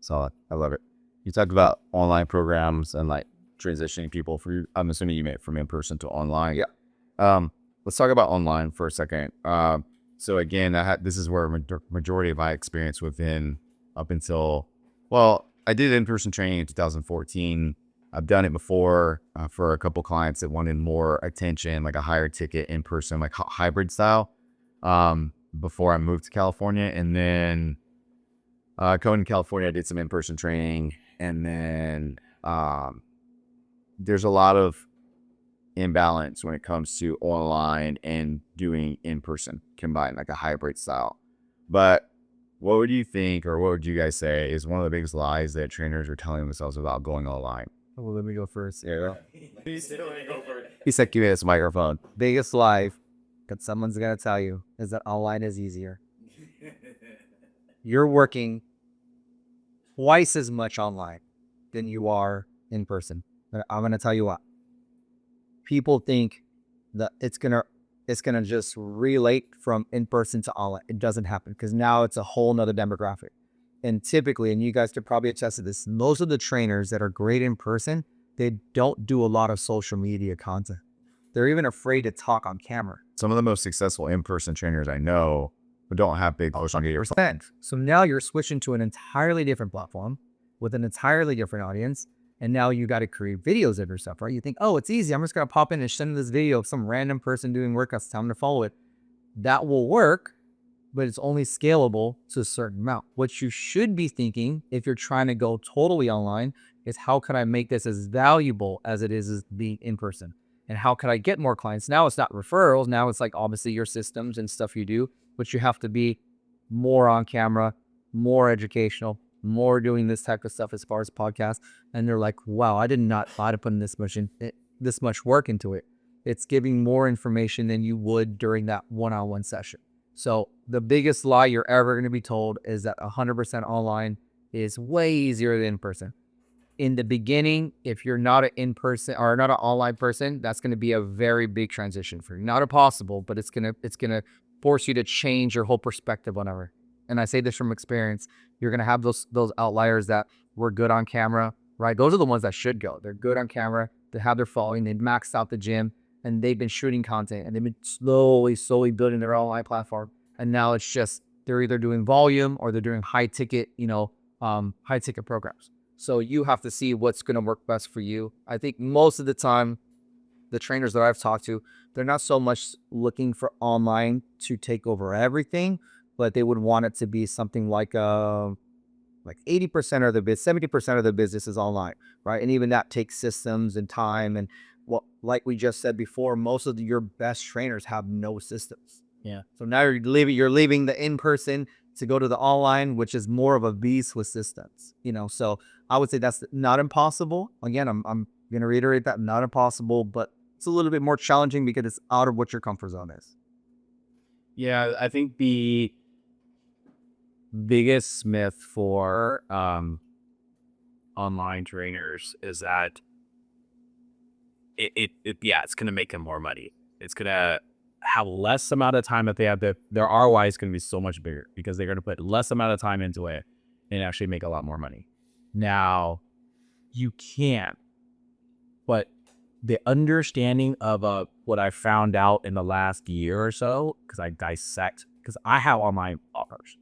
Solid. I love it. You talked about online programs and like transitioning people I'm assuming you made from in-person to online. Yeah. Let's talk about online for a second. So again, this is where majority of my experience within up until, I did in-person training in 2014. I've done it before for a couple clients that wanted more attention, like a higher ticket in person, like hybrid style, before I moved to California. And then going to California, I did some in-person training. And then there's a lot of imbalance when it comes to online and doing in-person combined, like a hybrid style. But what would you think, or what would you guys say is one of the biggest lies that trainers are telling themselves about going online? Well, let me go first. Yeah. He said, give me this microphone. Biggest lie that someone's going to tell you is that online is easier. You're working twice as much online than you are in person. But I'm going to tell you what. People think that it's gonna just relate from in person to online. It doesn't happen because now it's a whole nother demographic. And typically, and you guys could probably attest to this, most of the trainers that are great in person, they don't do a lot of social media content. They're even afraid to talk on camera. Some of the most successful in-person trainers I know don't have big social media. So now you're switching to an entirely different platform with an entirely different audience. And now you got to create videos of yourself, right? You think, oh, it's easy. I'm just going to pop in and send this video of some random person doing workouts. Tell them to follow it. That will work, but it's only scalable to a certain amount. What you should be thinking if you're trying to go totally online is how can I make this as valuable as it is as being in person? And how can I get more clients? Now it's not referrals. Now it's like obviously your systems and stuff you do, but you have to be more on camera, more educational, more doing this type of stuff as far as podcasts. And they're like, wow, I did not thought of putting this much work into it. It's giving more information than you would during that one-on-one session. So the biggest lie you're ever going to be told is that 100% online is way easier than in person. In the beginning, if you're not an in-person or not an online person, that's going to be a very big transition for you. Not impossible, but it's gonna force you to change your whole perspective on it. And I say this from experience. You're gonna have those outliers that were good on camera, right? Those are the ones that should go. They're good on camera. They have their following. They maxed out the gym, and they've been shooting content, and they've been slowly building their online platform. And now it's just they're either doing volume or they're doing high ticket programs. So you have to see what's gonna work best for you. I think most of the time, the trainers that I've talked to, they're not so much looking for online to take over everything, but they would want it to be something like 80% of the 70% of the business is online, right? And even that takes systems and time. And like we just said before, most of your best trainers have no systems. Yeah. So now you're leaving the in-person to go to the online, which is more of a beast with systems, So I would say that's not impossible. Again, I'm going to reiterate that, not impossible, but it's a little bit more challenging because it's out of what your comfort zone is. Yeah, I think the biggest myth for online trainers is that it's going to make them more money. It's going to have less amount of time that they have. Their ROI is going to be so much bigger because they're going to put less amount of time into it and actually make a lot more money. Now, you can, but the understanding of what I found out in the last year or so, because I have online offers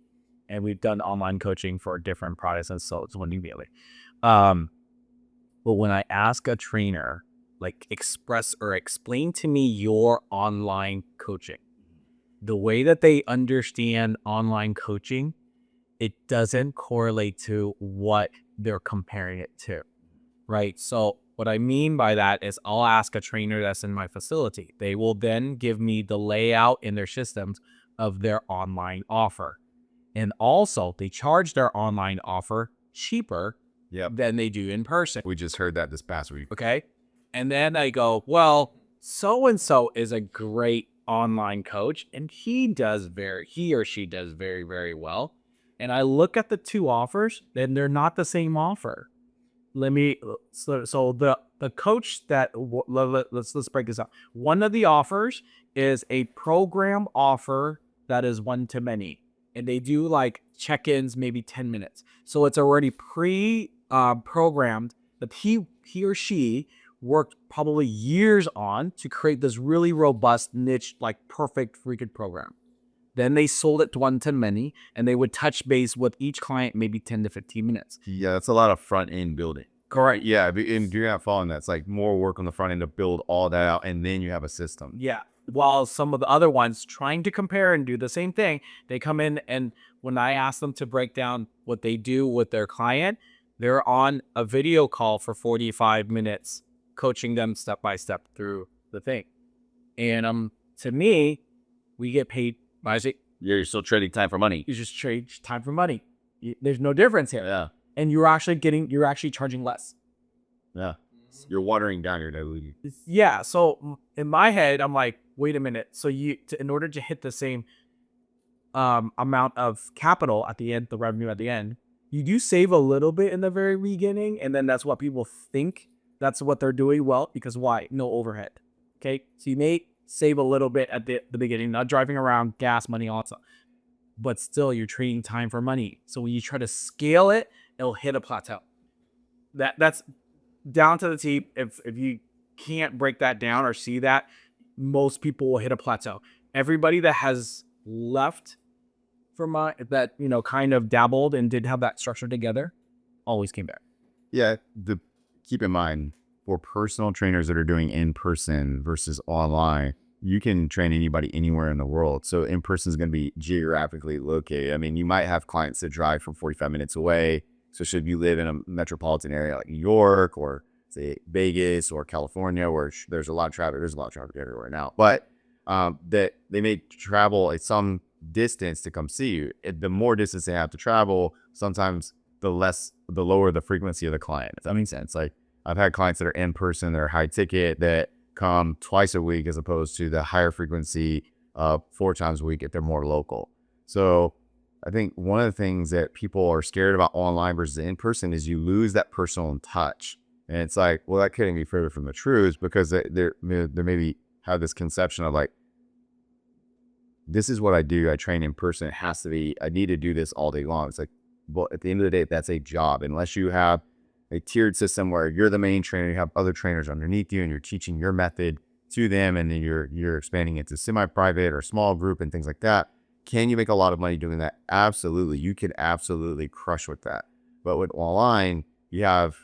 and we've done online coaching for different products and so it's one new daily. But when I ask a trainer, like express or explain to me your online coaching, the way that they understand online coaching, it doesn't correlate to what they're comparing it to, right? So what I mean by that is I'll ask a trainer that's in my facility. They will then give me the layout in their systems of their online offer. And also they charge their online offer cheaper than they do in person. We just heard that this past week. Okay. And then I go, well, so-and-so is a great online coach and he or she does very, very well. And I look at the two offers, then they're not the same offer. So the coach that let's break this out. One of the offers is a program offer that is one to many, and they do like check-ins, maybe 10 minutes. So it's already programmed that he or she worked probably years on to create this really robust niche, like perfect freaking program. Then they sold it to one to many, and they would touch base with each client maybe 10 to 15 minutes. Yeah, that's a lot of front end building. Correct. Yeah, and you're not following that. It's like more work on the front end to build all that out, and then you have a system. Yeah. While some of the other ones trying to compare and do the same thing, they come in and when I ask them to break down what they do with their client, they're on a video call for 45 minutes, coaching them step by step through the thing. And to me, we get paid. You're still trading time for money. You just trade time for money. There's no difference here. Yeah. And you're actually charging less. Yeah. You're watering down your diluting. Yeah. So in my head, I'm like, wait a minute. So in order to hit the same amount of capital at the end, the revenue at the end, you do save a little bit in the very beginning. And then that's what people think. That's what they're doing well. Because why? No overhead. Okay. So you may save a little bit at the beginning, not driving around, gas money, all that stuff. But still, you're trading time for money. So when you try to scale it, it'll hit a plateau. That's down to the T. If you can't break that down or see that, most people will hit a plateau. Everybody that has left from that, kind of dabbled and did have that structure together, always came back. Yeah. Keep in mind, for personal trainers that are doing in person versus online, you can train anybody anywhere in the world. So in person is going to be geographically located. I mean, you might have clients that drive from 45 minutes away. So should you live in a metropolitan area like New York or say Vegas or California, where there's a lot of traffic, everywhere now, but that they may travel at some distance to come see you. The more distance they have to travel, sometimes the lower the frequency of the client. If that makes sense. Like I've had clients that are in person, that are high ticket, that come twice a week as opposed to the higher frequency 4 times a week if they're more local. So I think one of the things that people are scared about online versus in person is you lose that personal touch. And it's like, well, that couldn't be further from the truth, because there maybe have this conception of like, this is what I do. I train in person. It has to be, I need to do this all day long. It's like, well, at the end of the day, that's a job. Unless you have a tiered system where you're the main trainer, you have other trainers underneath you, and you're teaching your method to them, and then you're expanding it to semi-private or small group and things like that. Can you make a lot of money doing that? Absolutely. You can absolutely crush with that. But with online, you have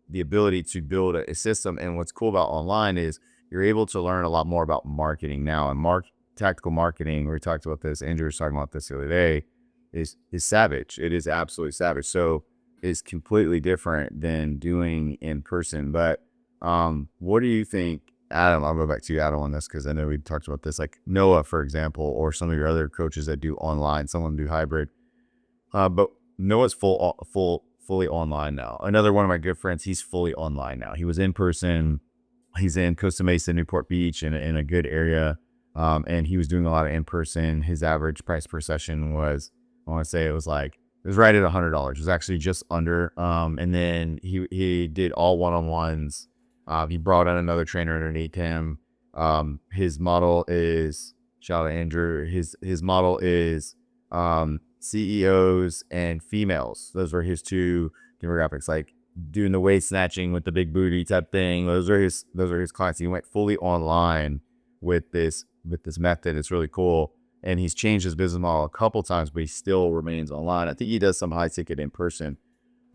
the ability to build a system. And what's cool about online is you're able to learn a lot more about marketing now. And tactical marketing, we talked about this, Andrew was talking about this the other day, is savage. It is absolutely savage. So it's completely different than doing in person. But what do you think, Adam? I'll go back to you, Adam, on this, because I know we talked about this, like Noah, for example, or some of your other coaches that do online, some of them do hybrid. But Noah's fully online now. Another one of my good friends, he's fully online now. He was in person. He's in Costa Mesa, Newport Beach, in a good area. And he was doing a lot of in person. His average price per session was, I want to say it was right at $100. It was actually just under. And then he did all one-on-ones. He brought in another trainer underneath him. His model is, shout out to Andrew, his model is CEOs and females. Those were his two demographics, like doing the weight snatching with the big booty type thing. Those are his clients. He went fully online with this method. It's really cool. And he's changed his business model a couple times, but he still remains online. I think he does some high ticket in person.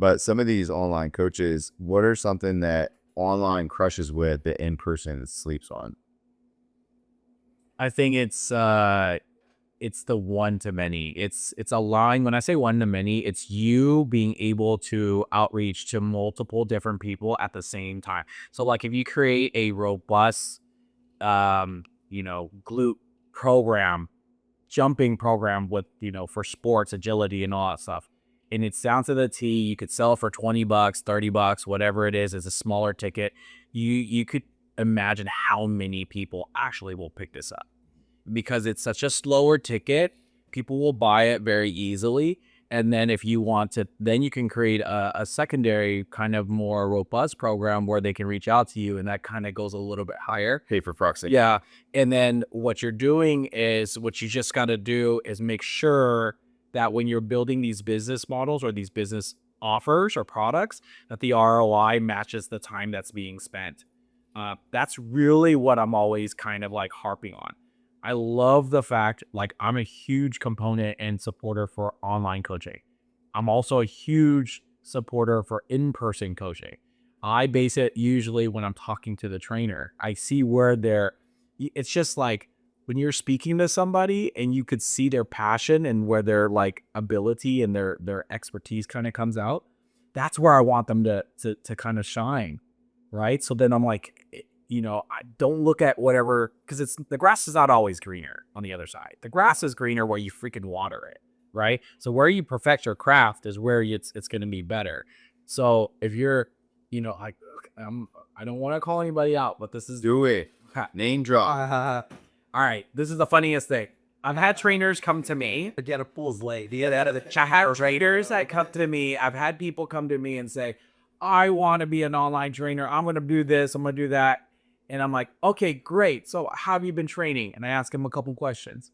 But some of these online coaches, what are something that online crushes with that in person sleeps on? I think it's the one to many. It's allowing, when I say one to many, it's you being able to outreach to multiple different people at the same time. So like if you create a robust glute program, jumping program with, for sports, agility and all that stuff, and it's down to the T, you could sell for $20, $30, whatever it is, as a smaller ticket. You could imagine how many people actually will pick this up, because it's such a slower ticket. People will buy it very easily. And then if you want to, then you can create a secondary kind of more robust program where they can reach out to you, and that kind of goes a little bit higher. Pay for proxy. Yeah. And then what you're doing is, what you just got to do is make sure that when you're building these business models or these business offers or products, that the ROI matches the time that's being spent. That's really what I'm always kind of like harping on. I love the fact, like, I'm a huge component and supporter for online coaching. I'm also a huge supporter for in-person coaching. I base it usually when I'm talking to the trainer. I see where it's just like when you're speaking to somebody and you could see their passion and where their like ability and their expertise kind of comes out. That's where I want them to kind of shine. Right. So then I'm like, I don't look at whatever, because the grass is not always greener on the other side. The grass is greener where you freaking water it, right? So where you perfect your craft is where it's going to be better. So if you're, I don't want to call anybody out, but this is Do it. Name drop. all right. This is the funniest thing. I've had trainers come to me. To get a fool's late. I had trainers that come to me. I've had people come to me and say, I want to be an online trainer. I'm going to do this. I'm going to do that. And I'm like, okay, great. So how have you been training? And I ask them a couple questions.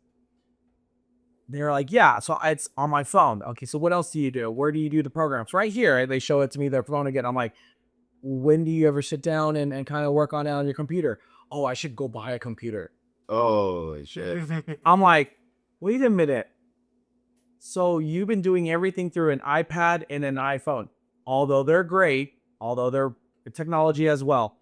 They're like, yeah, so it's on my phone. Okay, so what else do you do? Where do you do the programs? Right here. And they show it to me, their phone again. I'm like, when do you ever sit down and kind of work on it on your computer? Oh, I should go buy a computer. Oh, shit. I'm like, wait a minute. So you've been doing everything through an iPad and an iPhone. Although they're great, although they're technology as well.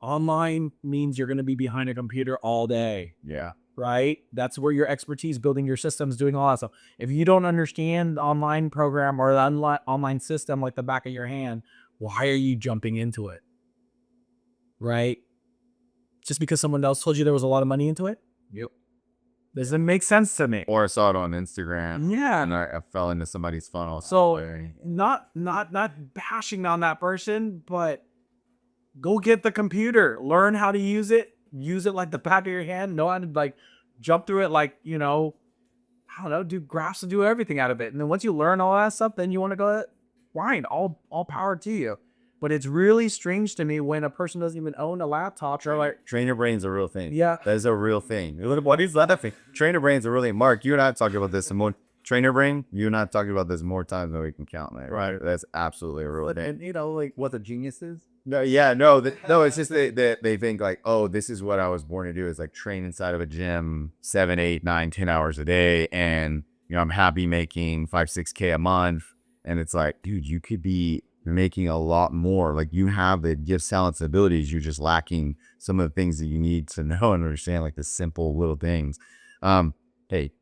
Online means you're going to be behind a computer all day. Yeah. Right? That's where your expertise, building your systems, doing all that stuff. If you don't understand the online program or the online system like the back of your hand, why are you jumping into it? Right? Just because someone else told you there was a lot of money into it? Yep. Doesn't make sense to me. Or I saw it on Instagram. Yeah. And I fell into somebody's funnel. So not bashing on that person, but go get the computer, learn how to use it like the back of your hand, know how to like jump through it, like, I don't know, do graphs and do everything out of it. And then once you learn all that stuff, then you want to go, fine, all power to you. But it's really strange to me when a person doesn't even own a laptop or like. Trainer brain's a real thing. Yeah. That is a real thing. What is that thing? Trainer brain's a really, Mark, you and I have talked about this more. Trainer brain, you and I have talked about this more times than we can count, man. Right. That's absolutely a real thing. And like what the genius is? No, yeah, no, it's just they think like, oh, this is what I was born to do, is like train inside of a gym 7, 8, 9, 10 hours a day, and I'm happy making 5, 6K a month, and it's like, dude, you could be making a lot more. Like, you have the gifts, talents, abilities. You're just lacking some of the things that you need to know and understand, like the simple little things. Hey,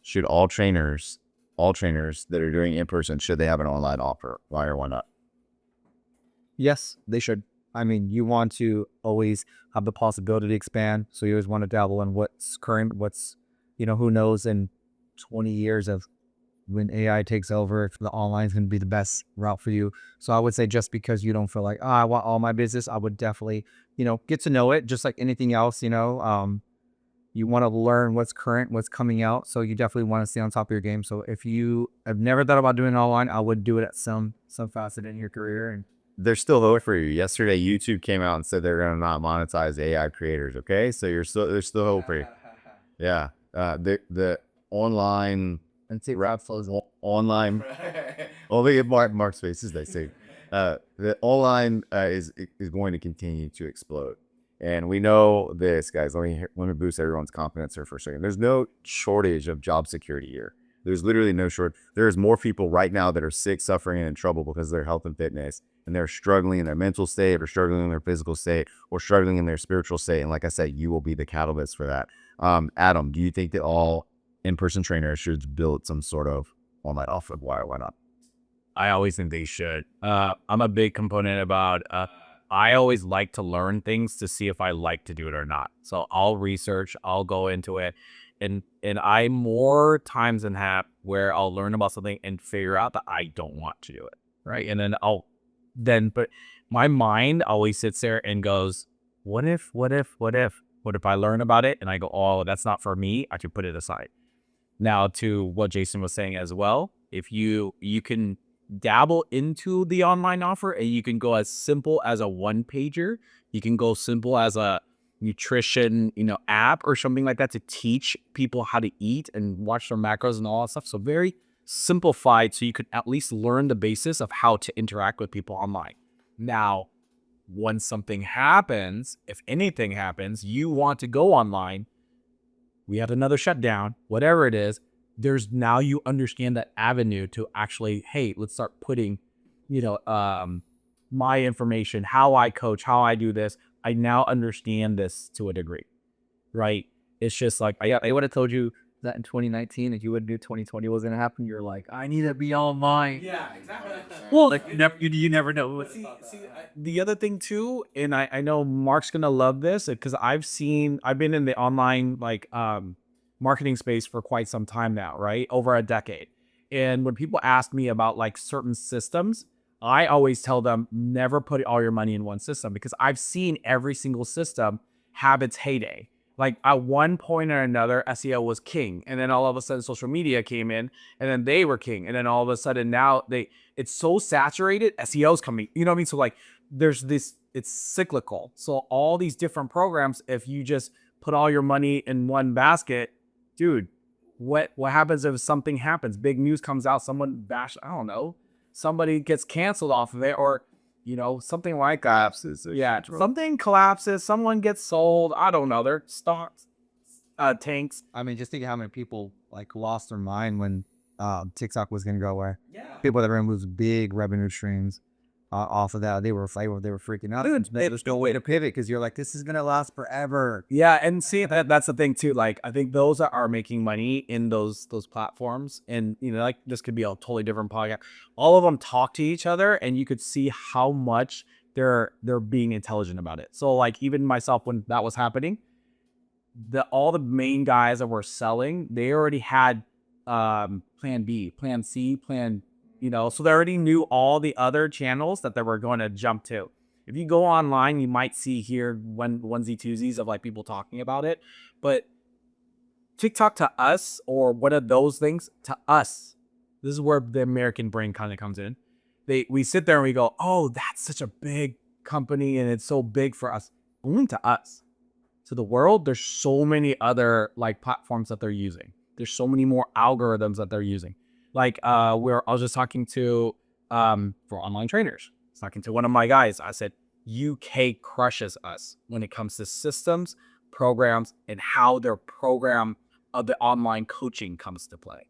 should all trainers that are doing in person, should they have an online offer? Why or why not? Yes, they should. I mean, you want to always have the possibility to expand. So you always want to dabble in what's current, what's, who knows in 20 years of when AI takes over, if the online is going to be the best route for you. So I would say, just because you don't feel like, I want all my business, I would definitely, get to know it just like anything else, you want to learn what's current, what's coming out. So you definitely want to stay on top of your game. So if you have never thought about doing it online, I would do it at some facet in your career. And there's still hope for you. Yesterday, YouTube came out and said they're going to not monetize AI creators. Okay, so there's still hope for you. Yeah, the online and say rap flows online. Only if Mark's faces, they say the online is going to continue to explode, and we know this, guys. Let me boost everyone's confidence here for a second. There's no shortage of job security here. There's literally no short. There's more people right now that are sick, suffering, and in trouble because of their health and fitness, and they're struggling in their mental state, or struggling in their physical state, or struggling in their spiritual state. And like I said, you will be the catalyst for that. Adam, do you think that all in-person trainers should build some sort of online offer? Why or why not? I always think they should. I'm a big component about, I always like to learn things to see if I like to do it or not. So I'll research, I'll go into it. And I more times than half where I'll learn about something and figure out that I don't want to do it. Right. And then but my mind always sits there and goes, what if I learn about it and I go, oh, that's not for me, I should put it aside. Now, to what Jason was saying as well, if you can dabble into the online offer, and you can go as simple as a one pager, you can go simple as a nutrition, app or something like that to teach people how to eat and watch their macros and all that stuff. So very simplified, so you could at least learn the basis of how to interact with people online. Now, when something happens, if anything happens, you want to go online, we have another shutdown, whatever it is, there's now you understand that avenue to actually, hey, let's start putting, my information, how I coach, how I do this. I now understand this to a degree, right? It's just like, I would have told you that in 2019, if you would have knew 2020 was going to happen, you're like, I need to be online. yeah, exactly. Well, like you never know. The other thing too, and I know Mark's gonna love this because I've been in the online marketing space for quite some time now, right? Over a decade. And when people ask me about like certain systems, I always tell them never put all your money in one system, because I've seen every single system have its heyday. Like at one point or another, SEO was king, and then all of a sudden social media came in, and then they were king, and then all of a sudden now it's so saturated, SEO's coming. You know what I mean? So like there's this, it's cyclical. So all these different programs, if you just put all your money in one basket, dude, what happens if something happens? Big news comes out, someone I don't know, somebody gets canceled off of it, or something like that. Yeah, something collapses, someone gets sold, I don't know, their stocks tanks. I mean, just think how many people like lost their mind when TikTok was gonna go away. Yeah. People that were gonna lose big revenue streams off of that. They were freaking out. Dude, there's no way to pivot because you're like, this is gonna last forever. Yeah, and see that's the thing too. Like I think those that are making money in those platforms, and like this could be a totally different podcast. All of them talk to each other, and you could see how much they're being intelligent about it. So like even myself, when that was happening, all the main guys that were selling, they already had plan B, plan C, plan, so they already knew all the other channels that they were going to jump to. If you go online, you might see here onesie twosies of like people talking about it, but TikTok to us, or one of those things to us, this is where the American brain kind of comes in. We sit there and we go, oh, that's such a big company and it's so big for us. Only to us. To the world, there's so many other like platforms that they're using. There's so many more algorithms that they're using. Like I was just talking to for online trainers. I was talking to one of my guys. I said, UK crushes us when it comes to systems, programs, and how their program of the online coaching comes to play.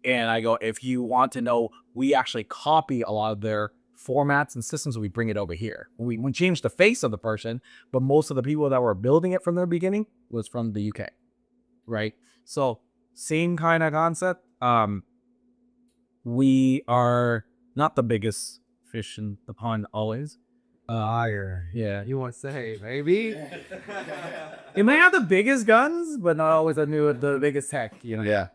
And I go, if you want to know, we actually copy a lot of their formats and systems. We bring it over here. We change the face of the person, but most of the people that were building it from the beginning was from the UK, right? So same kind of concept. We are not the biggest fish in the pond always. Higher. Yeah. You want to say, maybe? It may have the biggest guns, but not always the biggest tech, Yeah.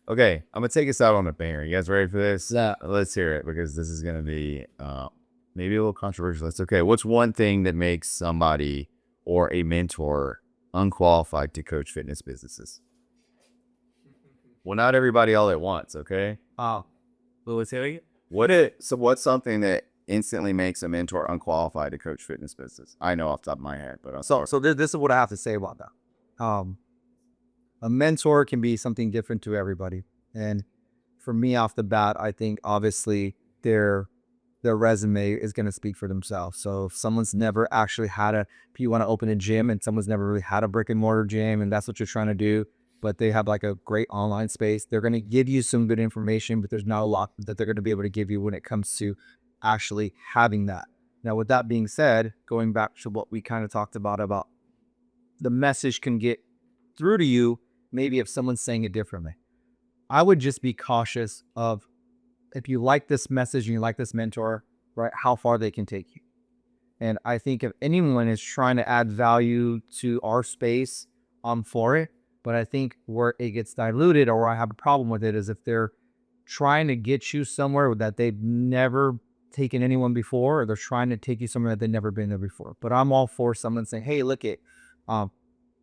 Okay, I'm gonna take us out on a banger. You guys ready for this? Yeah. Let's hear it, because this is gonna be maybe a little controversial. That's okay. What's one thing that makes somebody or a mentor unqualified to coach fitness businesses? Well, not everybody all at once, okay? What's it? What's something that instantly makes a mentor unqualified to coach fitness business? I know off the top of my head, but So this is what I have to say about that. A mentor can be something different to everybody. And for me off the bat, I think obviously their resume is going to speak for themselves. So if someone's never actually if you want to open a gym and someone's never really had a brick and mortar gym and that's what you're trying to do, but they have like a great online space. They're going to give you some good information, but there's not a lot that they're going to be able to give you when it comes to actually having that. Now, with that being said, going back to what we kind of talked about the message can get through to you, maybe if someone's saying it differently. I would just be cautious of, if you like this message and you like this mentor, right, how far they can take you. And I think if anyone is trying to add value to our space, I'm for it. But I think where it gets diluted, or where I have a problem with it, is if they're trying to get you somewhere that they've never taken anyone before, or they're trying to take you somewhere that they've never been there before. But I'm all for someone saying, hey, look it,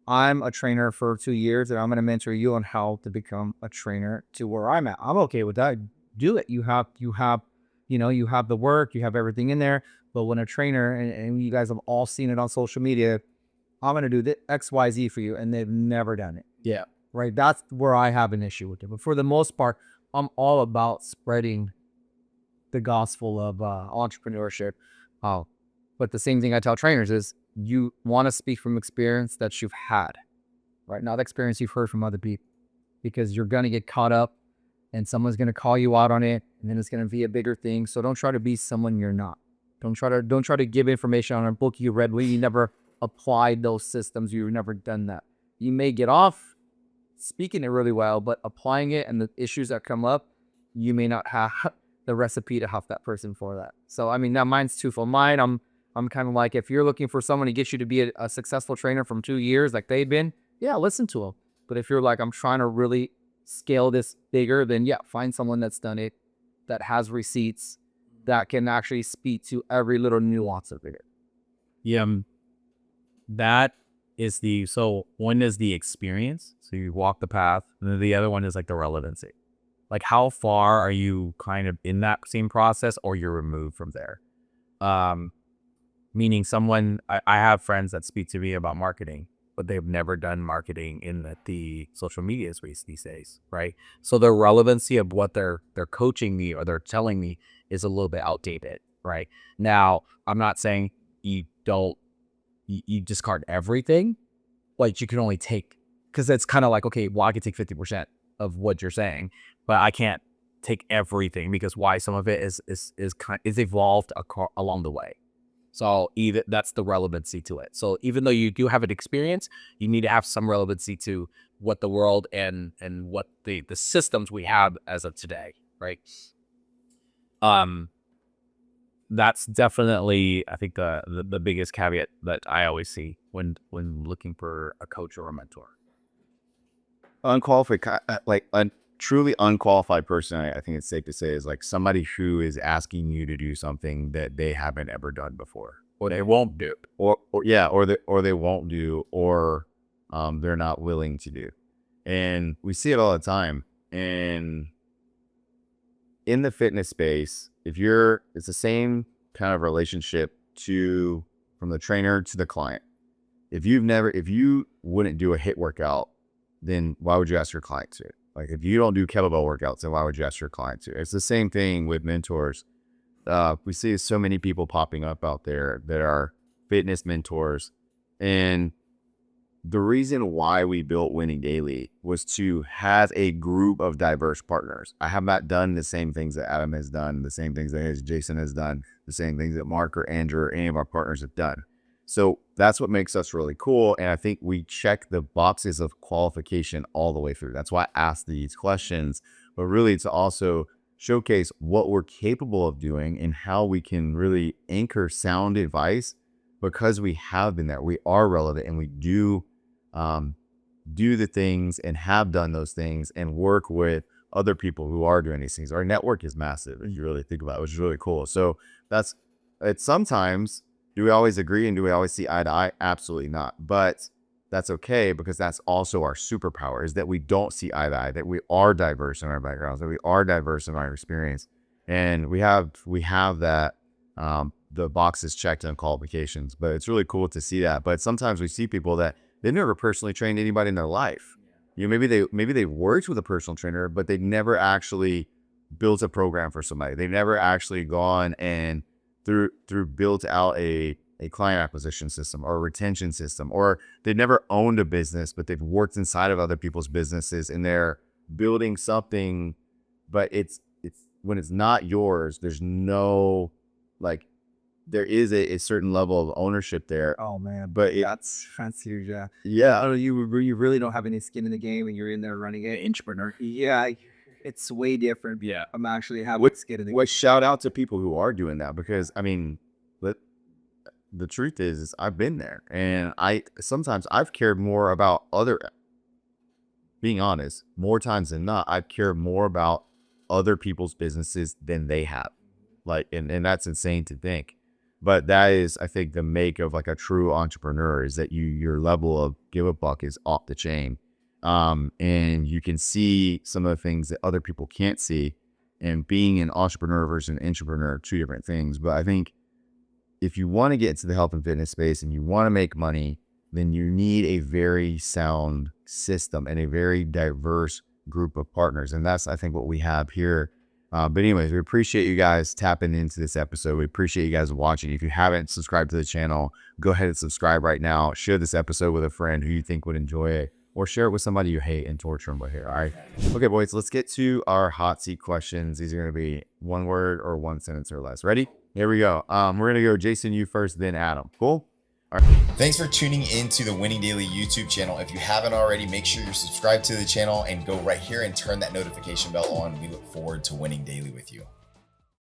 I'm a trainer for 2 years and I'm going to mentor you on how to become a trainer to where I'm at. I'm okay with that. Do it. You have, you have the work, you have everything in there. But when a trainer, and you guys have all seen it on social media, I'm going to do the X, Y, Z for you, and they've never done it. Yeah. Right. That's where I have an issue with it. But for the most part, I'm all about spreading the gospel of entrepreneurship. But the same thing I tell trainers is, you want to speak from experience that you've had, right? Not experience you've heard from other people, because you're going to get caught up and someone's going to call you out on it, and then it's going to be a bigger thing. So don't try to be someone you're not. Don't try to give information on a book you read when you never applied those systems. You've never done that. You may get off speaking it really well, but applying it and the issues that come up, you may not have the recipe to help that person for that. So, I mean, now mine's twofold. Mine, I'm kind of like, if you're looking for someone to get you to be a successful trainer from 2 years like they've been, yeah, listen to them. But if you're like, I'm trying to really scale this bigger, then yeah, find someone that's done it, that has receipts, that can actually speak to every little nuance of it. Yeah. That is so one is the experience. So you walk the path. And then the other one is like the relevancy. Like, how far are you kind of in that same process, or you're removed from there? Meaning someone, I have friends that speak to me about marketing, but they've never done marketing in the social media space these days, right? So the relevancy of what they're coaching me or they're telling me is a little bit outdated, right? Now, I'm not saying you discard everything, like you can only take, because it's kind of like, okay, well, I can take 50% of what you're saying, but I can't take everything, because why? Some of it is evolved along the way. So even that's the relevancy to it. So even though you do have an experience, you need to have some relevancy to what the world and what the systems we have as of today, right? That's definitely, I think, the biggest caveat that I always see when looking for a coach or a mentor. Unqualified, like a truly unqualified person, I think it's safe to say, is like somebody who is asking you to do something that they haven't ever done before, Or they won't do. or they won't do, or they're not willing to do. And we see it all the time. And in the fitness space, it's the same kind of relationship from the trainer to the client. If you wouldn't do a HIIT workout, then why would you ask your client to? Like, if you don't do kettlebell workouts, then why would you ask your client to? It's the same thing with mentors. We see so many people popping up out there that are fitness mentors. And the reason why we built Winning Daily was to have a group of diverse partners. I have not done the same things that Adam has done, the same things that Jason has done, the same things that Mark or Andrew or any of our partners have done. So that's what makes us really cool. And I think we check the boxes of qualification all the way through. That's why I asked these questions, but really to also showcase what we're capable of doing and how we can really anchor sound advice, because we have been there. We are relevant, and we do the things and have done those things and work with other people who are doing these things. Our network is massive, if you really think about it, which is really cool. So it's sometimes, do we always agree and do we always see eye to eye? Absolutely not. But that's okay, because that's also our superpower, is that we don't see eye to eye, that we are diverse in our backgrounds, that we are diverse in our experience. And we have that, the boxes checked on qualifications, but it's really cool to see that. But sometimes we see people that they've never personally trained anybody in their life. You know, maybe they worked with a personal trainer, but they never actually built a program for somebody. They've never actually gone and through built out a a client acquisition system or a retention system, or they've never owned a business, but they've worked inside of other people's businesses and they're building something, but it's when it's not yours, there's no, like, there is a certain level of ownership there. Oh man, But that's huge. Yeah. yeah, Oh, you really don't have any skin in the game, and you're in there running it. Entrepreneur. Yeah, it's way different. Yeah. I'm actually having skin in the game. shout out to people who are doing that, because I mean, the truth is I've been there, and sometimes I've cared more about being honest, more times than not, I've cared more about other people's businesses than they have. Like, and that's insane to think. But that is, I think, the make of like a true entrepreneur, is that your level of give a fuck is off the chain. And you can see some of the things that other people can't see. And being an entrepreneur versus an intrapreneur are two different things. But I think if you want to get into the health and fitness space and you want to make money, then you need a very sound system and a very diverse group of partners. And that's, I think, what we have here. But anyways, we appreciate you guys tapping into this episode. We appreciate you guys watching. If you haven't subscribed to the channel, go ahead and subscribe right now. Share this episode with a friend who you think would enjoy it, or share it with somebody you hate and torture them by here. All right. Okay, boys, let's get to our hot seat questions. These are going to be one word or one sentence or less. Ready? Here we go. We're going to go Jason, you first, then Adam. Cool? All right. Thanks for tuning into the Winning Daily YouTube channel. If you haven't already, make sure you're subscribed to the channel and go right here and turn that notification bell on. We look forward to winning daily with you.